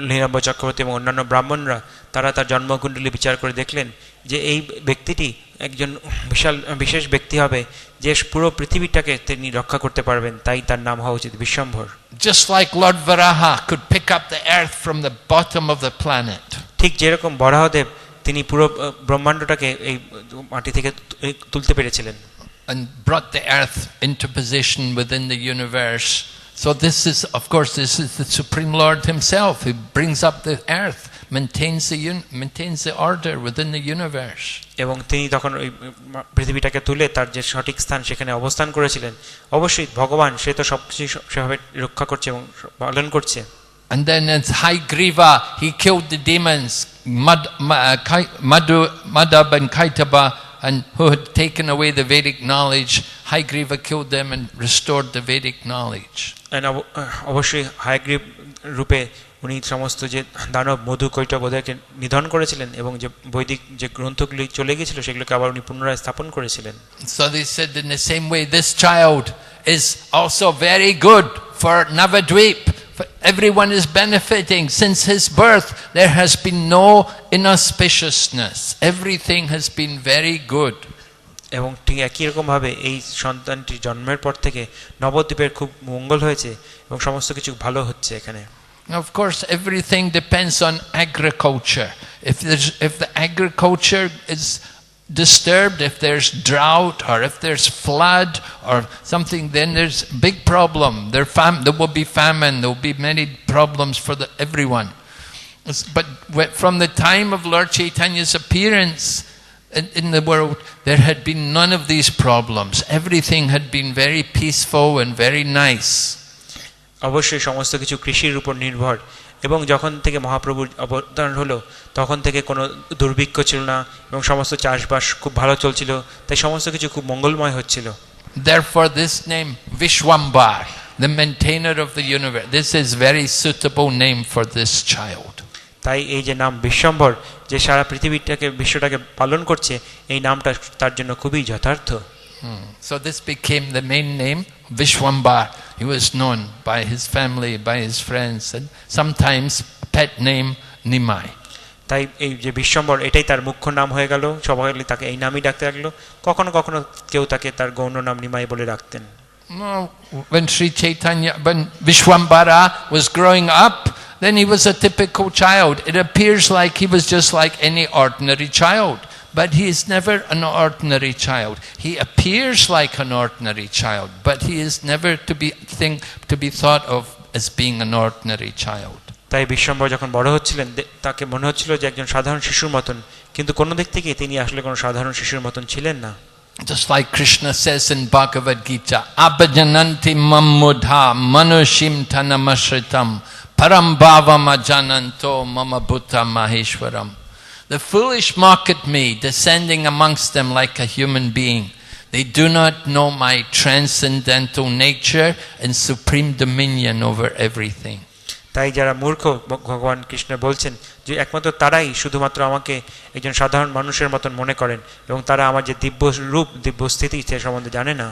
নীলাম্ব চক্রবর্তী এবং অন্যান্য ব্রাহ্মণরা তারা তার জন্মকুণ্ডলী বিচার করে দেখলেন যে এই ব্যক্তিটি একজন বিশেষ ব্যক্তি হবে, যে পুরো পৃথিবীটাকে তিনি রক্ষা করতে পারবেন, তাই তার নাম হওয়া উচিত Bishwambhar. Just like Lord Varaha could pick up the earth from the bottom of the planet. ঠিক যেরকম বরাহদেব তিনি পুরো ব্রহ্মাণ্ডটাকে এই মাটি থেকে তুলতে পেরেছিলেন and brought the earth into position within the universe. So this is, of course, this is the Supreme Lord himself who brings up the earth, maintains the order within the universe. এবং তিনি তখন ওই পৃথিবীটাকে তুলে তার যে সঠিক স্থান সেখানে অবস্থান করেছিলেন। অবশ্যই ভগবান সে তো সবকিছু সেভাবে রক্ষা করছে এবং পালন করছে। And then as Haigriva, he killed the demons, Madhab and Kaitaba, and who had taken away the Vedic knowledge. Haigriva killed them and restored the Vedic knowledge. And অবশ্যই হায়গ্রীব রূপে উনি সমস্ত যে দানব মধু কৈটব ওদেরকে নিধন করেছিলেন এবং যে বৈদিক যে গ্রন্থগুলি চলে গিয়েছিল সেগুলোকে আবার উনি পুনরায় স্থাপন করেছিলেন। So they said in the same way, this child is also very good for Navadvip, Everyone is benefiting. Since his birth, there has been no inauspiciousness. Everything has been very good. এবং ঠিক একই রকমভাবে এই সন্তানটির জন্মের পর থেকে নবদ্বীপের খুব মঙ্গল হয়েছে এবং সমস্ত কিছু ভালো হচ্ছে এখানে। Of course, everything depends on agriculture. If the agriculture is disturbed, if there's drought or if there's flood or something, then there's a big problem. There will be famine. There will be many problems for everyone. But from the time of Lord Chaitanya's appearance in the world, there had been none of these problems. Everything had been very peaceful and very nice. অবশ্যই সমস্ত কিছু কৃষির উপর নির্ভর, এবং যখন থেকে মহাপ্রভুর অবতার হলো তখন থেকে কোনো দুর্ভিক্ষ ছিল না এবং সমস্ত চাষবাস খুব ভালো চলছিল, তাই সমস্ত কিছু খুব মঙ্গলময় হচ্ছিল। Therefore this name Vishwambar, the maintainer of the universe, this is very suitable name for this child. তাই এই যে নাম বিশ্বম্ভর, যে সারা পৃথিবীটাকে বিশ্বটাকে পালন করছে, এই নামটা তার জন্য খুবই যথার্থ। So this became the main name, Vishwambar. He was known by his family, by his friends, and sometimes pet name Nimai. তাই এই যে বিশ্বম্ভর, এটাই তার মুখ্য নাম হয়ে গেল, সবাই তাকে এই নামই ডাকতে লাগলো। কখনো কখনো কেউ তাকে তার গৌণ নাম নিমাই বলে ডাকতেন। When Vishwambara was growing up, then he was a typical child. It appears like he was just like any ordinary child. But he is never an ordinary child. He appears like an ordinary child, but he is never to be thought of as being an ordinary child. তাই বিশ্বম্ভর যখন বড় হচ্ছিলেন, তাকে মনে হচ্ছিল যে একজন সাধারণ শিশুর মতন, কিন্তু কোনো দিক থেকে তিনি আসলে কোনো সাধারণ শিশুর মতন ছিলেন না। Just like Krishna says in Bhagavad Gita, Abhajananti mammudha manushim tanamashritam param bhavam ajananto mama bhuta maheshwaram. The foolish mock at me, descending amongst them like a human being. They do not know my transcendental nature and supreme dominion over everything. তাই যারা মূর্খ, ভগবান কৃষ্ণ বলছেন যে একমাত্র তারাই শুধুমাত্র আমাকে একজন সাধারণ মানুষের মতন মনে করেন, এবং তারা আমার যে দিব্য রূপ, দিব্য স্থিতি সে সম্বন্ধে জানে না।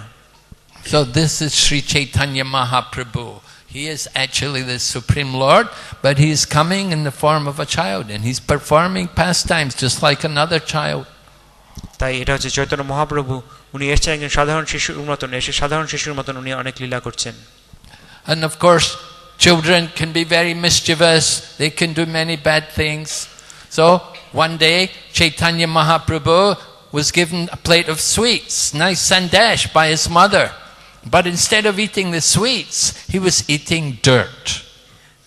So this is Sri Chaitanya Mahaprabhu. He is actually the Supreme Lord, but he is coming in the form of a child, and he's performing pastimes just like another child. তাই এটা হচ্ছে চৈতন্য মহাপ্রভু, উনি এসেছেন একজন সাধারণ শিশুর মতন, এসে সাধারণ শিশুর মতন উনি অনেক লীলা করছেন। And of course, children can be very mischievous. They can do many bad things. So one day, Chaitanya Mahaprabhu was given a plate of sweets, nice sandesh, by his mother. But instead of eating the sweets, he was eating dirt.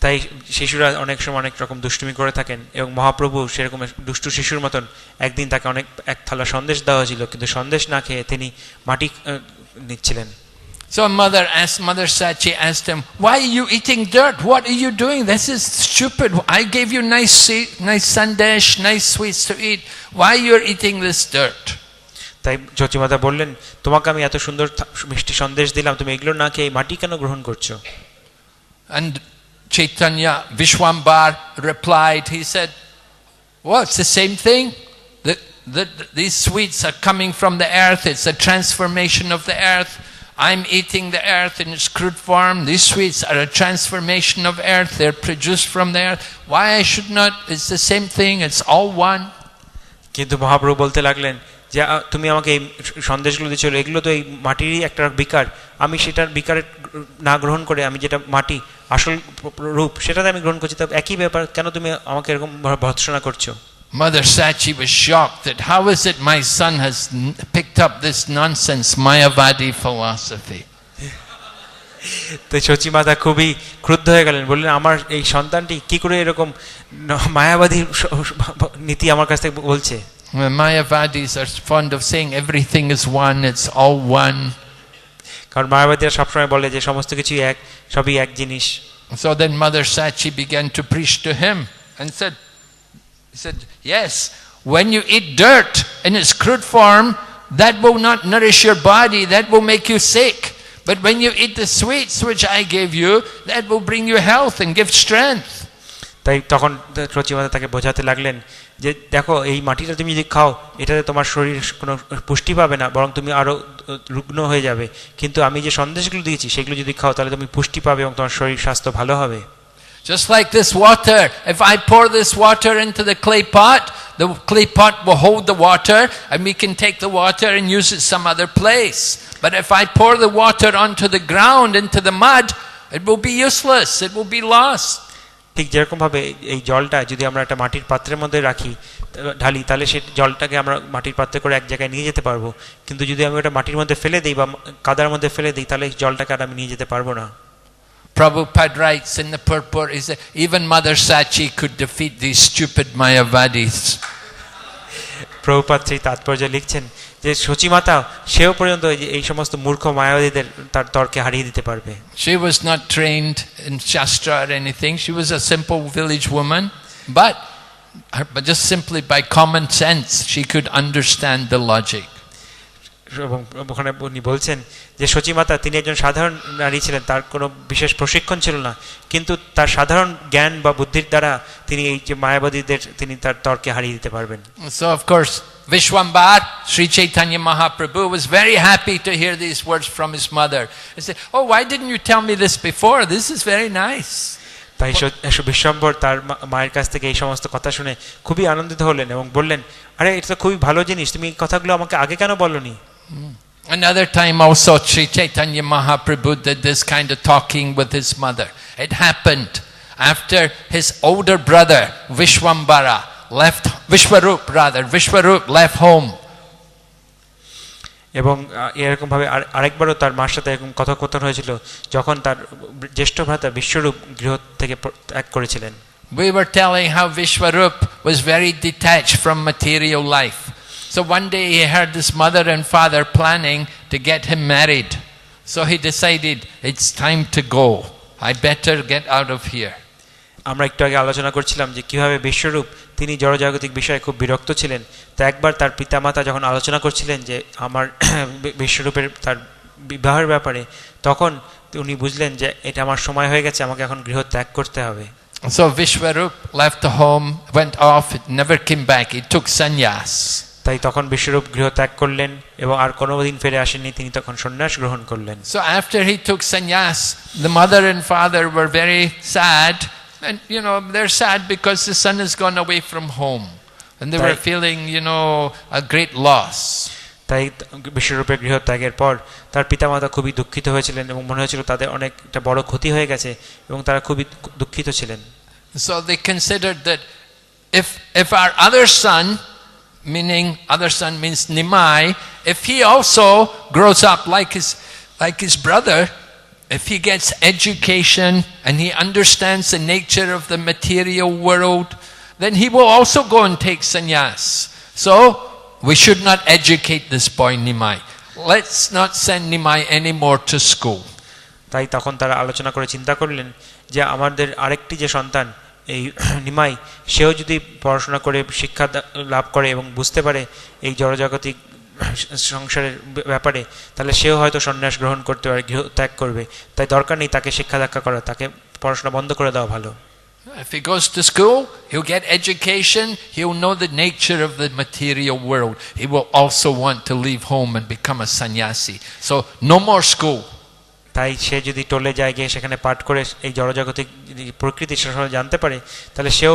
তাই শিশুরা অনেক সময় অনেক রকম দুষ্টুমি করে থাকেন, এবং মহাপ্রভু সেরকম দুষ্টু শিশুর মতন একদিন তাকে এক থালা সন্দেশ দেওয়া হয়েছিল, কিন্তু সন্দেশ না খেয়ে তিনি মাটি নিচ্ছিলেন। So Mother Sachi asked him, "Why are you eating dirt? What are you doing? This is stupid. I gave you nice sandesh, nice sweets to eat. Why you're eating this dirt?" তাই চচিমাতা বললেন, তোমাকে আমি এত সুন্দর মিষ্টি সন্দেশ দিলাম, তুমি এগুলো না খেয়ে মাটি কেন গ্রহণ করছো? And Chaitanya Vishwambar replied, he said, "Well, it's the same thing. These sweets are coming from the earth. It's a transformation of the earth. I'm eating the earth in its crude form. These sweets are a transformation of earth. They're produced from the earth. Why I should not? It's the same thing. It's all one." কিন্তু মহাপ্রভু বলতে লাগলেন যে তুমি আমাকে এই সন্দেশগুলো দিচ্ছ, এগুলো তো এই মাটিরই একটা বিকার, আমি সেটার বিকারের না গ্রহণ করে আমি যেটা মাটি আসল রূপ সেটাতে আমি গ্রহণ করছি, তবে একই ব্যাপার, কেন তুমি আমাকে এরকম ভর্ৎসনা করছো? Mother Sachi was shocked that how is it my son has picked up this nonsense Mayavadi philosophy. তো চচিমাতা খুবই ক্রুদ্ধ হয়ে গেলেন, বললেন আমার এই সন্তানটি কি করে এরকম মায়াবাদী নীতি আমার কাছ থেকে বলছে। Mayavadis are fond of saying everything is one, it's all one. কারণ মায়াবাদীরা সবসময় বলে যে সমস্ত কিছুই এক, সবই এক জিনিস। So then Mother Sachi began to preach to him and said, yes, when you eat dirt in its crude form, that will not nourish your body, that will make you sick. But when you eat the sweets which I gave you, that will bring you health and give strength. তাই তখন সচিমাতা তাকে বোঝাতে লাগলেন যে দেখো এই মাটিটা তুমি যদি খাও এটাতে তোমার শরীর কোনো পুষ্টি পাবে না, বরং তুমি আরও রুগ্ন হয়ে যাবে, কিন্তু আমি যে সন্দেশগুলো দিয়েছি সেগুলো যদি খাও তাহলে তুমি পুষ্টি পাবে এবং তোমার শরীর স্বাস্থ্য ভালো হবে। Just like this water, if I pour this water into the clay pot will hold the water and we can take the water and use it some other place. But if I pour the water onto the ground, into the mud, it will be useless, it will be lost. ঠিক যেরকমভাবে এই জলটা যদি আমরা একটা মাটির পাত্রের মধ্যে রাখি ঢালি, তাহলে সেই জলটাকে আমরা মাটির পাত্রে করে এক জায়গায় নিয়ে যেতে পারবো, কিন্তু যদি আমি ওটা মাটির মধ্যে ফেলে দিই বা কাদার মধ্যে ফেলে দিই তাহলে এই জলটাকে আর আমি নিয়ে যেতে পারবো না। Prabhupada writes in the purport, he said, even Mother Sachi could defeat these stupid Mayavadis. Prabhupada সেই তাৎপর্য লিখছেন যে সচিমাতা সেও পর্যন্ত এই সমস্ত মূর্খ মায়াবাদীদের তার তর্কে হারিয়ে দিতে পারবে। She was not trained in Shastra or anything. She was a simple village woman, but just simply by common sense she could understand the logic. এবং ওখানে উনি বলছেন যে সচিমাতা তিনি একজন সাধারণ নারী ছিলেন, তার কোনো বিশেষ প্রশিক্ষণ ছিল না, কিন্তু তার সাধারণ জ্ঞান বা বুদ্ধির দ্বারা তিনি এই যে মায়াবাদীদের তিনি তার তর্কে হারিয়ে দিতে পারবেন। So of course Vishwambar, Sri Chaitanya Mahaprabhu was very happy to hear these words from his mother. He said, oh, why didn't you tell me this before? This is very nice. তাই বিশ্বম্বর তার মায়ের কাছ থেকে এই সমস্ত কথা শুনে খুবই আনন্দিত হলেন এবং বললেন, আরে এটা তো খুবই ভালো জিনিস, তুমি এই কথাগুলো আমাকে আগে কেন বলনি? Another time also Sri Chaitanya Mahaprabhu did this kind of talking with his mother. It happened after his older brother Vishwarup left home. এবং এরকম ভাবে আরেকবারও তার মার সাথে এরকম কথোপকথন হয়েছিল যখন তার জ্যেষ্ঠ ভ্রাতা বিশ্বরূপ গৃহ থেকে ত্যাগ করেছিলেন। We were telling how Vishwarup was very detached from material life. So one day he heard his mother and father planning to get him married. So he decided it's time to go. I better get out of here. আমরা একটু আগে আলোচনা করছিলাম যে কিভাবে বিশ্বরূপ তিনি জড়জাগতিক বিষয়ে খুব বিরক্ত ছিলেন। তো একবার তার পিতামাতা যখন আলোচনা করছিলেন যে আমার বিশ্বরূপের তার বিবাহের ব্যাপারে, তখন উনি বুঝলেন যে এটা আমার সময় হয়ে গেছে, আমাকে এখন গৃহ ত্যাগ করতে হবে। So Vishwarup left the home, went off, never came back. He took sannyas. তাই তখন বিশ্বরূপ গৃহ ত্যাগ করলেন এবং আর কোনোদিন ফিরে আসেননি, তিনি তখন সন্ন্যাস গ্রহণ করলেন। So after he took sannyas, the mother and father were very sad, and they're sad because the son has gone away from home, and they were feeling a great loss. তাই বিশ্বরূপের গৃহ ত্যাগের পর তার পিতামাতা খুবই দুঃখিত হয়েছিলেন এবং মনে হয়েছিল তাদের অনেক একটা বড় ক্ষতি হয়ে গেছে এবং তারা খুবই দুঃখিত ছিলেন। So they considered that if our other son, meaning other son means Nimai, if he also grows up like his brother, if he gets education and he understands the nature of the material world, then he will also go and take sannyas. So we should not educate this boy Nimai. Let's not send Nimai anymore to school. তাই তখন তারা আলোচনা করে চিন্তা করলেন যে আমাদের আরেকটি যে সন্তান এই নিমাই, সেও যদি পড়াশোনা করে শিক্ষা লাভ করে এবং বুঝতে পারে এই জড়জাগতিক সংসারের ব্যাপারে, তাহলে সেও হয়তো সন্ন্যাস গ্রহণ করতে পারে, গৃহ ত্যাগ করবে। তাই দরকার নেই তাকে শিক্ষা দীক্ষা করা, তাকে পড়াশোনা বন্ধ করে দেওয়া ভালো। If he goes to school, he'll get education, he'll know the nature of the material world. He will also want to leave home and become a sannyasi. So no more school. তাই সে যদি টোলে যায়, গিয়ে সেখানে পাঠ করে এই জড়জাগতিক প্রকৃতি সম্বন্ধে জানতে পারে, তাহলে সেও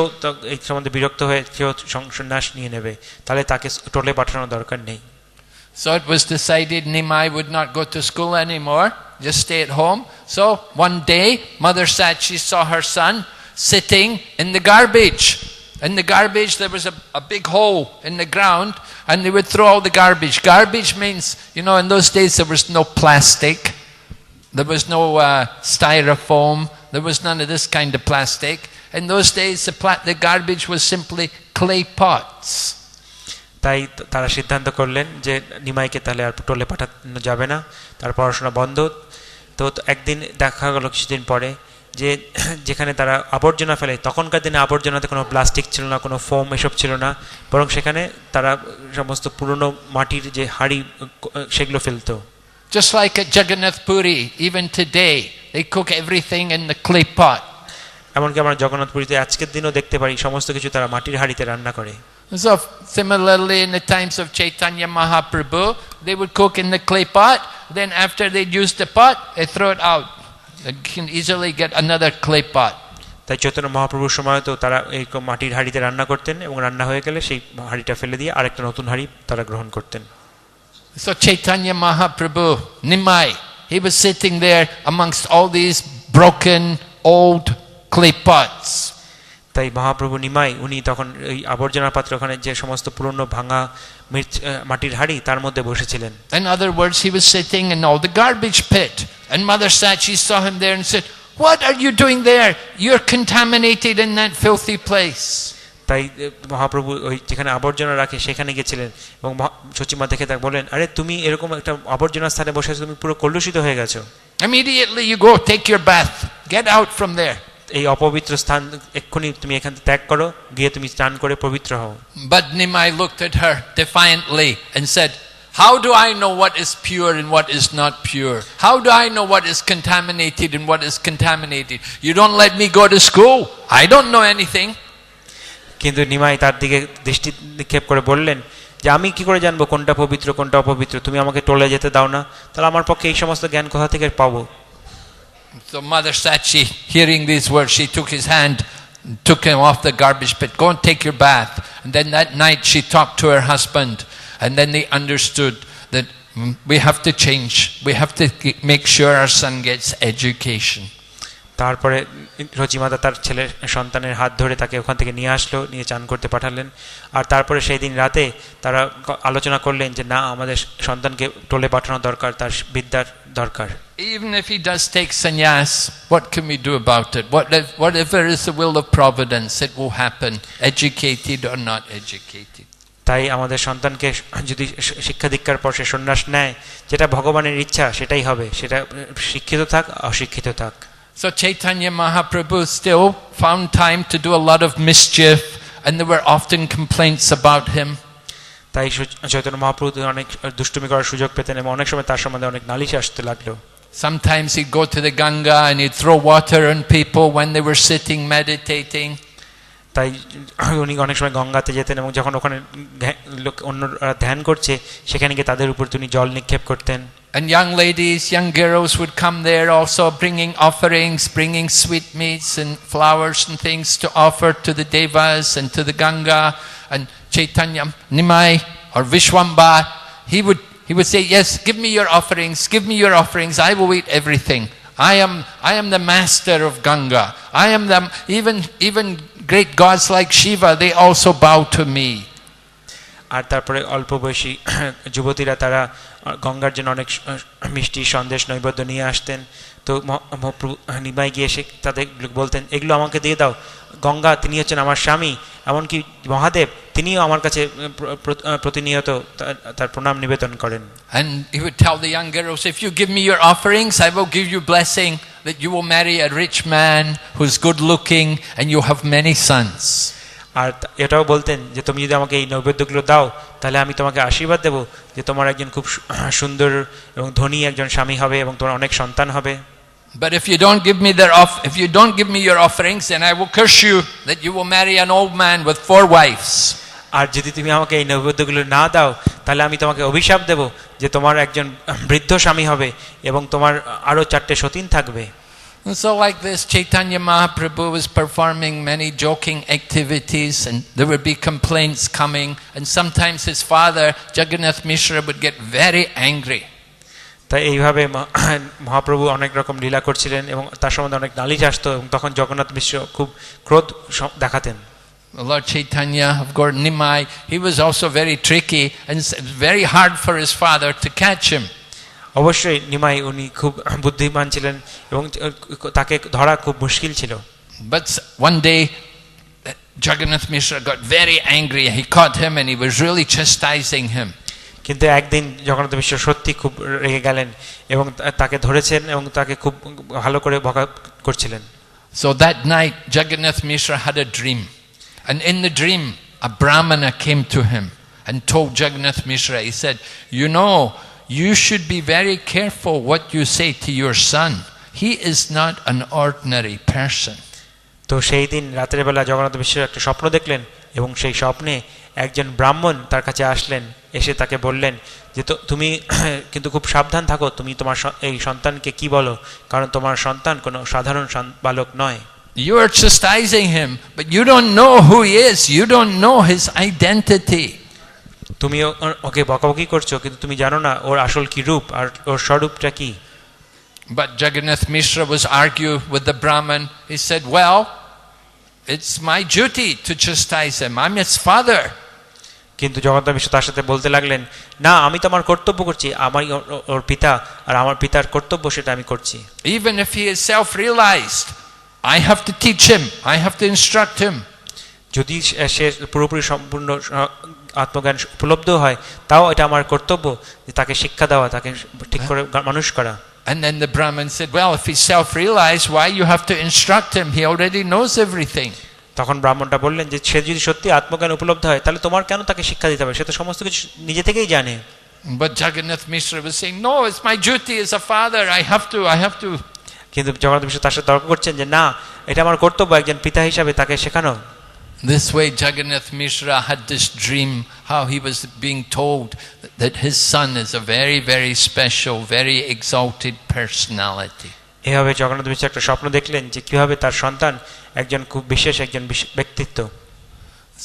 এই সম্বন্ধে বিরক্ত হয়ে সেও সন্ন্যাস নিয়ে নেবে, তাহলে তাকে টোলে পাঠানোর দরকার নেই। So it was decided Nimai would not go to school anymore, just stay at home. So one day Mother Sachi saw her son sitting in the garbage. In the garbage there was a big hole in the ground, and they would throw all the garbage. Garbage means, in those days there was no plastic, there was no styrofoam, there was none of this kind of plastic. In those days the garbage was simply clay pots. তাই তারা সিদ্ধান্ত করলেন যে নিমাইকে তাহলে আর টোলে পাঠানো যাবে না, তার পড়াশোনা বন্ধ। তো একদিন দেখা গেল কিছুদিন পরে যে যেখানে তারা আবর্জনা ফেলে, তখনকার দিনে আবর্জনাতে কোনো প্লাস্টিক ছিল না, কোনো ফোম এসব ছিল না, বরং সেখানে তারা সমস্ত পুরনো মাটির যে হাঁড়ি সেগুলো ফেলতো। Just like at Jagannath Puri, even today they cook everything in the clay pot. এমনকি আমরা জগন্নাথপুরীতে আজকের দিনও দেখতে পারি সমস্ত কিছু তারা মাটির হাঁড়িতে রান্না করে। So similarly, in the times of Chaitanya Mahaprabhu, they would cook in the clay pot. Then after they'd use the pot, they throw it out. They can easily get another clay pot. তাই চৈতন্য মহাপ্রভুর সময় তো তারা এই মাটির হাঁড়িতে রান্না করতেন এবং রান্না হয়ে গেলে সেই হাঁড়িটা ফেলে দিয়ে আরেকটা নতুন হাঁড়ি তারা গ্রহণ করতেন। So Chaitanya Mahaprabhu, Nimai, he was sitting there amongst all these broken old clay pots. তাই মহাপ্রভু নিমাই উনি তখন এই আবর্জনা পাত্র ওখানে যে সমস্ত পুরনো ভাঙা মাটির হাঁড়ি তার মধ্যে বসেছিলেন। In other words, he was sitting in all the garbage pit, and Mother Sachi saw him there and said, "What are you doing there? You're contaminated in that filthy place." তাই মহাপ্রভু ওই যেখানে আবর্জনা রাখে সেখানে গেছিলেন এবং সচিমা দেখে তাকে বলেন, আরে তুমি এরকম একটা আবর্জনা স্থানে বসে আছো, তুমি পুরো কলুষিত হয়ে গেছো। Immediately you go take your bath, get out from there. এই অপবিত্র স্থান এক্ষুনি তুমি এখান থেকে ত্যাগ করো, গিয়ে তুমি স্নান করে পবিত্র হও। But Nimai looked at her defiantly and said, "How do I know what is pure and what is not pure? How do I know what is contaminated and what is contaminated? You don't let me go to school. I don't know anything." কিন্তু নিমাই তার দিকে দৃষ্টি নিক্ষেপ করে বললেন যে আমি কি করে জানবো কোনটা পবিত্র কোনটা অপবিত্র, তুমি আমাকে টলে যেতে দাও না, তাহলে আমার পক্ষে এই সমস্ত জ্ঞান কোথা থেকে পাবো। So Mother Sachi, hearing these words, she took his hand, took him off the garbage pit. Go and take your bath. And then that night she talked to her husband, and then they understood that we have to change. We have to make sure our son gets education. তারপরে রচিমাতা তার ছেলে সন্তানের হাত ধরে তাকে ওখান থেকে নিয়ে আসলো, নিয়ে চান করতে পাঠালেন। আর তারপরে সেই দিন রাতে তারা আলোচনা করলেন যে না, আমাদের সন্তানকে টোলে পাঠানো দরকার, তার বিদ্যার দরকার। Even if he does take sannyas, what can we do about it? Whatever is the will of providence, it will happen, educated or not educated. তাই আমাদের সন্তানকে যদি শিক্ষা দীক্ষার পর সে সন্ন্যাস নেয়, যেটা ভগবানের ইচ্ছা সেটাই হবে, সেটা শিক্ষিত থাক অশিক্ষিত থাক। So Chaitanya Mahaprabhu still found time to do a lot of mischief, and there were often complaints about him. তাই চৈতন্য মহাপ্রভু অনেক দুষ্টুমি করার সুযোগ পেতেন এবং অনেক সময় তার সম্বন্ধে অনেক নালিশ আসতে লাগলো। Sometimes he'd go to the Ganga and he'd throw water on people when they were sitting meditating. তাই উনি অনেক সময় গঙ্গাতে যেতেন এবং যখন ওখানে অন্যরা ধ্যান করছে সেখানে গিয়ে তাদের উপর তিনি জল নিক্ষেপ করতেন। And young ladies, young girls would come there also bringing offerings, bringing sweetmeats and flowers and things to offer to the devas and to the Ganga. And Chaitanya, Nimai or Vishwambar, he would say, "Yes, give me your offerings, give me your offerings, I will eat everything. I am the master of Ganga. I am the even great gods like Shiva, they also bow to me." আর তারপরে অল্প বয়সী যুবতীরা তারা গঙ্গার জন্য অনেক মিষ্টি সন্দেশ নৈবেদ্য নিয়ে আসতেন। তো নিমাই গিয়ে এসে তাদের বলতেন, এগুলো আমাকে দিয়ে দাও, গঙ্গা তিনি হচ্ছেন আমার স্বামী, এমনকি মহাদেব তিনিও আমার কাছে প্রতিনিয়ত তার প্রণাম নিবেদন করেন। And he would tell the young girls, "If you give me your offerings, I will give you blessing that you will marry a rich man who's good looking and you have many sons." আর এটাও বলতেন যে তুমি যদি আমাকে এই নৈবেদ্যগুলো দাও তাহলে আমি তোমাকে আশীর্বাদ দেব যে তোমার একজন খুব সুন্দর এবং ধনী একজন স্বামী হবে এবং তোমার অনেক সন্তান হবে। But if you don't give me your offerings, then I will curse you that you will marry an old man with 4 wives. আর যদি তুমি আমাকে এই নৈবেদ্যগুলো না দাও তাহলে আমি তোমাকে অভিশাপ দেব যে তোমার একজন বৃদ্ধ স্বামী হবে এবং তোমার আরো 4টে সতীন থাকবে। And so like this, Chaitanya Mahaprabhu was performing many joking activities, and there would be complaints coming, and sometimes his father, Jagannath Mishra, would get very angry. তাই এইভাবে মহাপ্রভু অনেক রকম লীলা করছিলেন এবং তার সম্বন্ধে অনেক নালিশ আসতো এবং তখন জগন্নাথ মিশ্র খুব ক্রোধ দেখাতেন। Lord Chaitanya, of course, Nimai, he was also very tricky, and it's very hard for his father to catch him. অবশ্যই নিমাই উনি খুব বুদ্ধিমান ছিলেন এবং তাকে ধরা খুব মুশকিল ছিল। But one day Jagannath Mishra got very angry. He caught him and he was really chastising him. কিন্তু একদিন জগন্নাথ মিশ্র সত্যি খুব রেগে গেলেন এবং তাকে ধরেছেন এবং তাকে খুব ভালো করে বকা করছিলেন। So that night Jagannath Mishra had a dream, and in the dream a brahmana came to him and told Jagannath Mishra, he said, "You know, you should be very careful what you say to your son. He is not an ordinary person." তো সেই দিন রাতের বেলা জগন্নাথ মিশ্র একটা স্বপ্ন দেখলেন এবং সেই স্বপ্নে একজন ব্রাহ্মণ তার কাছে আসলেন, এসে তাকে বললেন যে তুমি কিন্তু খুব সাবধান থাকো, তুমি তোমার এই সন্তানকে কি বলো, কারণ তোমার সন্তান কোনো সাধারণ বালক নয়। You are chastising him, but you don't know who he is. You don't know his identity. তুমি ওকে বকাবকি করছো, কিন্তু তুমি জানো না ওর আসল কি রূপ আর ওর স্বরূপটা কি। But Jagannath Mishra was arguing with the Brahmin. He said, well, it's my duty to chastise him. I'm his father. কিন্তু জগন্নাথ মিশ্র তার সাথে বলতে লাগলেন, না আমি তো আমার কর্তব্য করছি, আমার ওর পিতা আর আমার পিতার কর্তব্য সেটা আমি করছি। Even if he is self-realized, I have to teach him. I have to instruct him. যদি সে পুরোপুরি সম্পূর্ণ আত্মজ্ঞান উপলব্ধ হয়, তাও এটা আমার কর্তব্য যে তাকে শিক্ষা দেওয়া, তাকে ঠিক করে মানুষ করা। And then the Brahmin said, well, if he's self-realized, why you have to instruct him? He already knows everything. তখন ব্রাহ্মণটা বললেন যে সে যদি সত্যি আত্মজ্ঞান উপলব্ধ হয়, তাহলে তোমার কেন তাকে শিক্ষা দিতে হবে, সে তো সমস্ত কিছু নিজে থেকেই জানে। But Jagannath Mishra was saying, no, it's my duty as a father. I have to. কিন্তু জগন্নাথ মিশ্র তার সাথে তর্ক করছেন যে না, এটা আমার কর্তব্য একজন পিতা হিসাবে তাকে শেখানো। This way Jagannath Mishra had this dream, how he was being told that his son is a very, very special, very exalted personality. এভাবে জগন্নাথ মিশ্র একটা স্বপ্ন দেখলেন যে কিভাবে তার সন্তান একজন খুব বিশেষ একজন ব্যক্তিত্ব।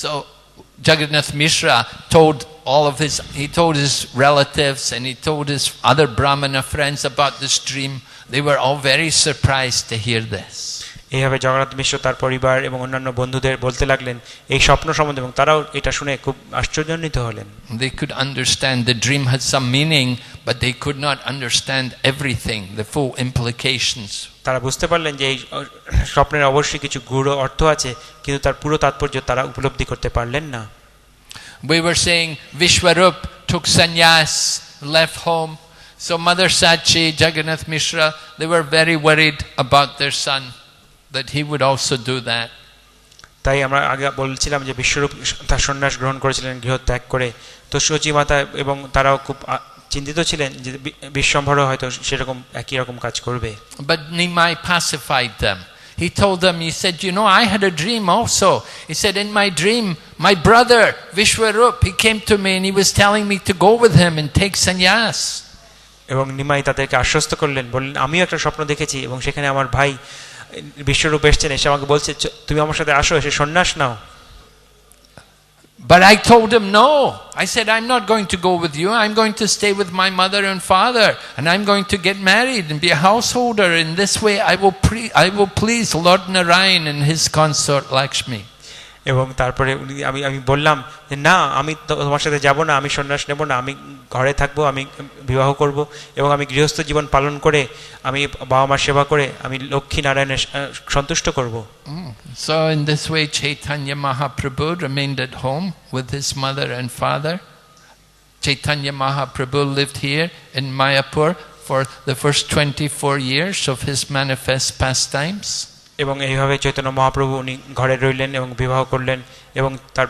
So Jagannath Mishra told his relatives and he told his other Brahmana friends about this dream. They were all very surprised to hear this. এইভাবে জগন্নাথ মিশ্র তার পরিবার এবং অন্যান্য বন্ধুদের বলতে লাগলেন এই স্বপ্ন সম্বন্ধে, এবং তারাও এটা শুনে খুব আশ্চর্যান্বিত হলেন। They could understand the dream had some meaning, but they could not understand everything, the full implications. তারা বুঝতে পারলেন যে এই স্বপ্নের অবশ্যই কিছু গূঢ় অর্থ আছে, কিন্তু তার পুরো তাৎপর্য তারা উপলব্ধি করতে পারলেন না। We were saying Vishwarup took sannyas, left home. So Mother Sachi, Jagannath Mishra, they were very worried about their son, that he would also do that. তাই আমরা আগে বলছিলাম যে বিশ্বরূপ তার সন্ন্যাস গ্রহণ করেছিলেন গৃহ ত্যাগ করে, তো সচি মাতা এবং তারাও খুব চিন্তিত ছিলেন যে বিশ্বম্ভরও হয়তো সেরকম একই রকম কাজ করবে। But Nimai pacified them. He told them, he said, you know, I had a dream also. He said, in my dream, my brother Vishwarup, he came to me and he was telling me to go with him and take sannyas. এবং নিমাই তাদেরকে আশ্বস্ত করলেন, বললেন আমিও একটা স্বপ্ন দেখেছি এবং সেখানে আমার ভাই বিশ্বরূপ এসেছেন, এসে আমাকে বলছে তুমি আমার সাথে আসো, এসে সন্ন্যাস নাও। But I told him no. I said, I'm not going to go with you. I'm going to stay with my mother and father, and I'm going to get married and be a householder. In this way, I will please Lord Narayan and his consort Lakshmi. এবং তারপরে আমি বললাম যে না, আমি তোমার সাথে যাব না, আমি সন্ন্যাস নেব না, আমি ঘরে থাকবো, আমি বিবাহ করব এবং আমি গৃহস্থ জীবন পালন করে আমি বাবা মার সেবা করে আমি লক্ষ্মী নারায়ণের সন্তুষ্ট করব। So in this way Chaitanya Mahaprabhu remained at home with his mother and father. Chaitanya Mahaprabhu lived here in Mayapur for the first 24 years of his manifest pastimes. এবং এইভাবে চৈতন্য মহাপ্রভু উনি ঘরে রইলেন এবং বিবাহ করলেন এবং তার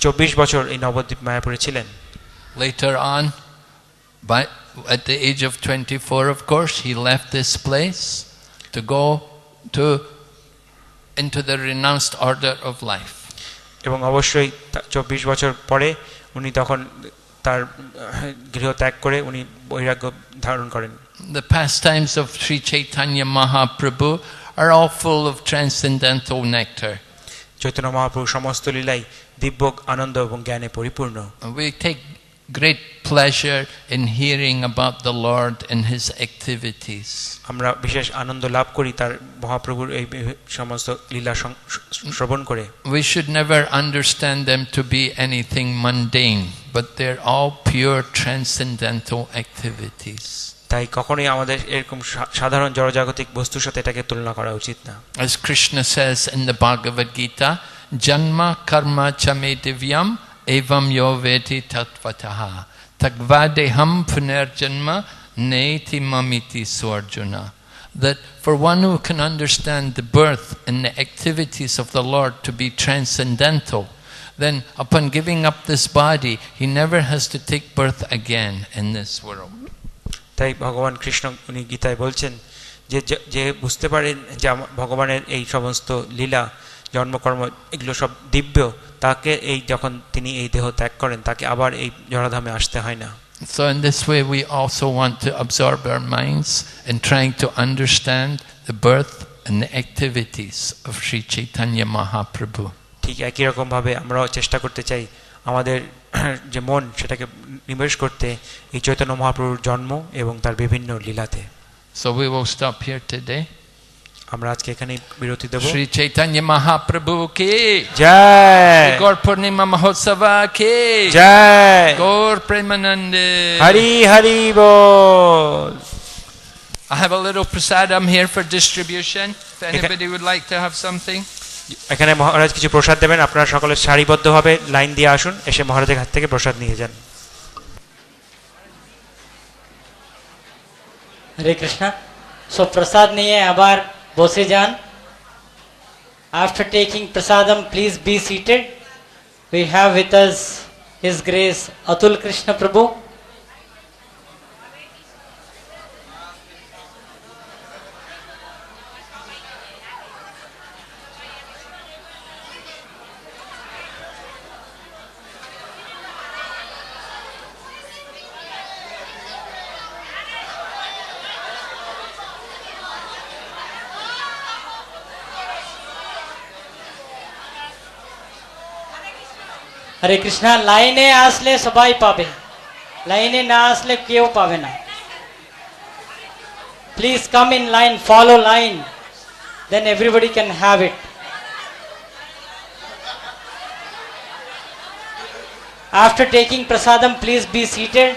24 বছর এই নবদ্বীপ মায়াপুরে ছিলেন। Later on, at the age of 24, of course, he left this place to go into the renounced order of life. এবং অবশ্যই 24 বছর পরে উনি তখন তার গৃহ ত্যাগ করে উনি বৈরাগ্য ধারণ করেন। The pastimes of Sri Chaitanya Mahaprabhu are all full of transcendental nectar. Chaitanya Mahaprabhu সমস্ত লীলাই দিব্য আনন্দ এবং জ্ঞানে পরিপূর্ণ। We take great pleasure in hearing about the Lord and his activities. আমরা বিশেষ আনন্দ লাভ করি তার মহাপ্রভুর এই সমস্ত লীলা শ্রবণ করে। We should never understand them to be anything mundane, but they're all pure transcendental activities. তাই কখনোই আমাদের এরকম সাধারণ জড়জাগতিক বস্তুর সাথে এটাকে তুলনা করা উচিত না। As Krishna says in the Bhagavad Gita, Janma karma chame divyam evam yo veti tatvataha tagvadeham punarjanma neti mamiti Arjuna. That for one who can understand the birth and the activities of the Lord to be transcendental, then upon giving up this body, he never has to take birth again in this world. তাই ভগবান কৃষ্ণ উনি গীতায় বলছেন যে যে বুঝতে পারেন যে ভগবানের এই সমস্ত লীলা জন্মকর্ম এগুলো সব দিব্য, তাকে এই যখন তিনি এই দেহ ত্যাগ করেন তাকে আবার এই জড়ধামে আসতে হয় না। So in this way we also want to absorb our minds in trying to understand the birth and the activities of Sri Chaitanya Mahaprabhu. ঠিক একই রকম ভাবে আমরাও চেষ্টা করতে চাই আমাদের যে মন সেটাকে নিবেশ করতে এই চৈতন্য মহাপ্রভুর জন্ম এবং তার বিভিন্ন লীলাতে। So we will stop here today. আমরা আজকে এখানে বিরতি দেব। Sri Chaitanya Mahaprabhu ki Joy, Gaur Purnima Mahotsava ki Joy, Gaur Premanande. Hari Hari ball. I have a little prasadam here for distribution. If anybody would like to have something. এখানে মহারাজ কিছু প্রসাদ দেবেন, আপনারা সকলে সারিবদ্ধভাবে লাইন দিয়ে আসুন, এসে মহারাজের হাত থেকে প্রসাদ নিয়ে যান। হরে কৃষ্ণ। সো প্রসাদ নিয়ে আবার বসে যান। After taking prasadam, please be seated. We have with us His Grace Atul Krishna Prabhu. হরে কৃষ্ণ। লাইনে আসলে সবাই পাবে, লাইনে না আসলে কেউ পাবে না। Please come in line, follow line, then everybody can have it. After taking prasadam, please be seated.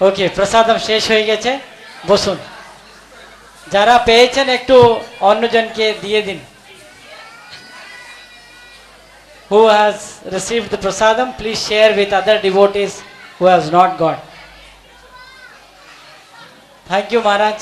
Okay, prasadam শেষ হয়ে গেছে, বসুন। যারা পেয়েছেন একটু অন্যজনকে দিয়ে দিন। Who has received the prasadam, please share with other devotees who has not got. Thank you, Maharaj.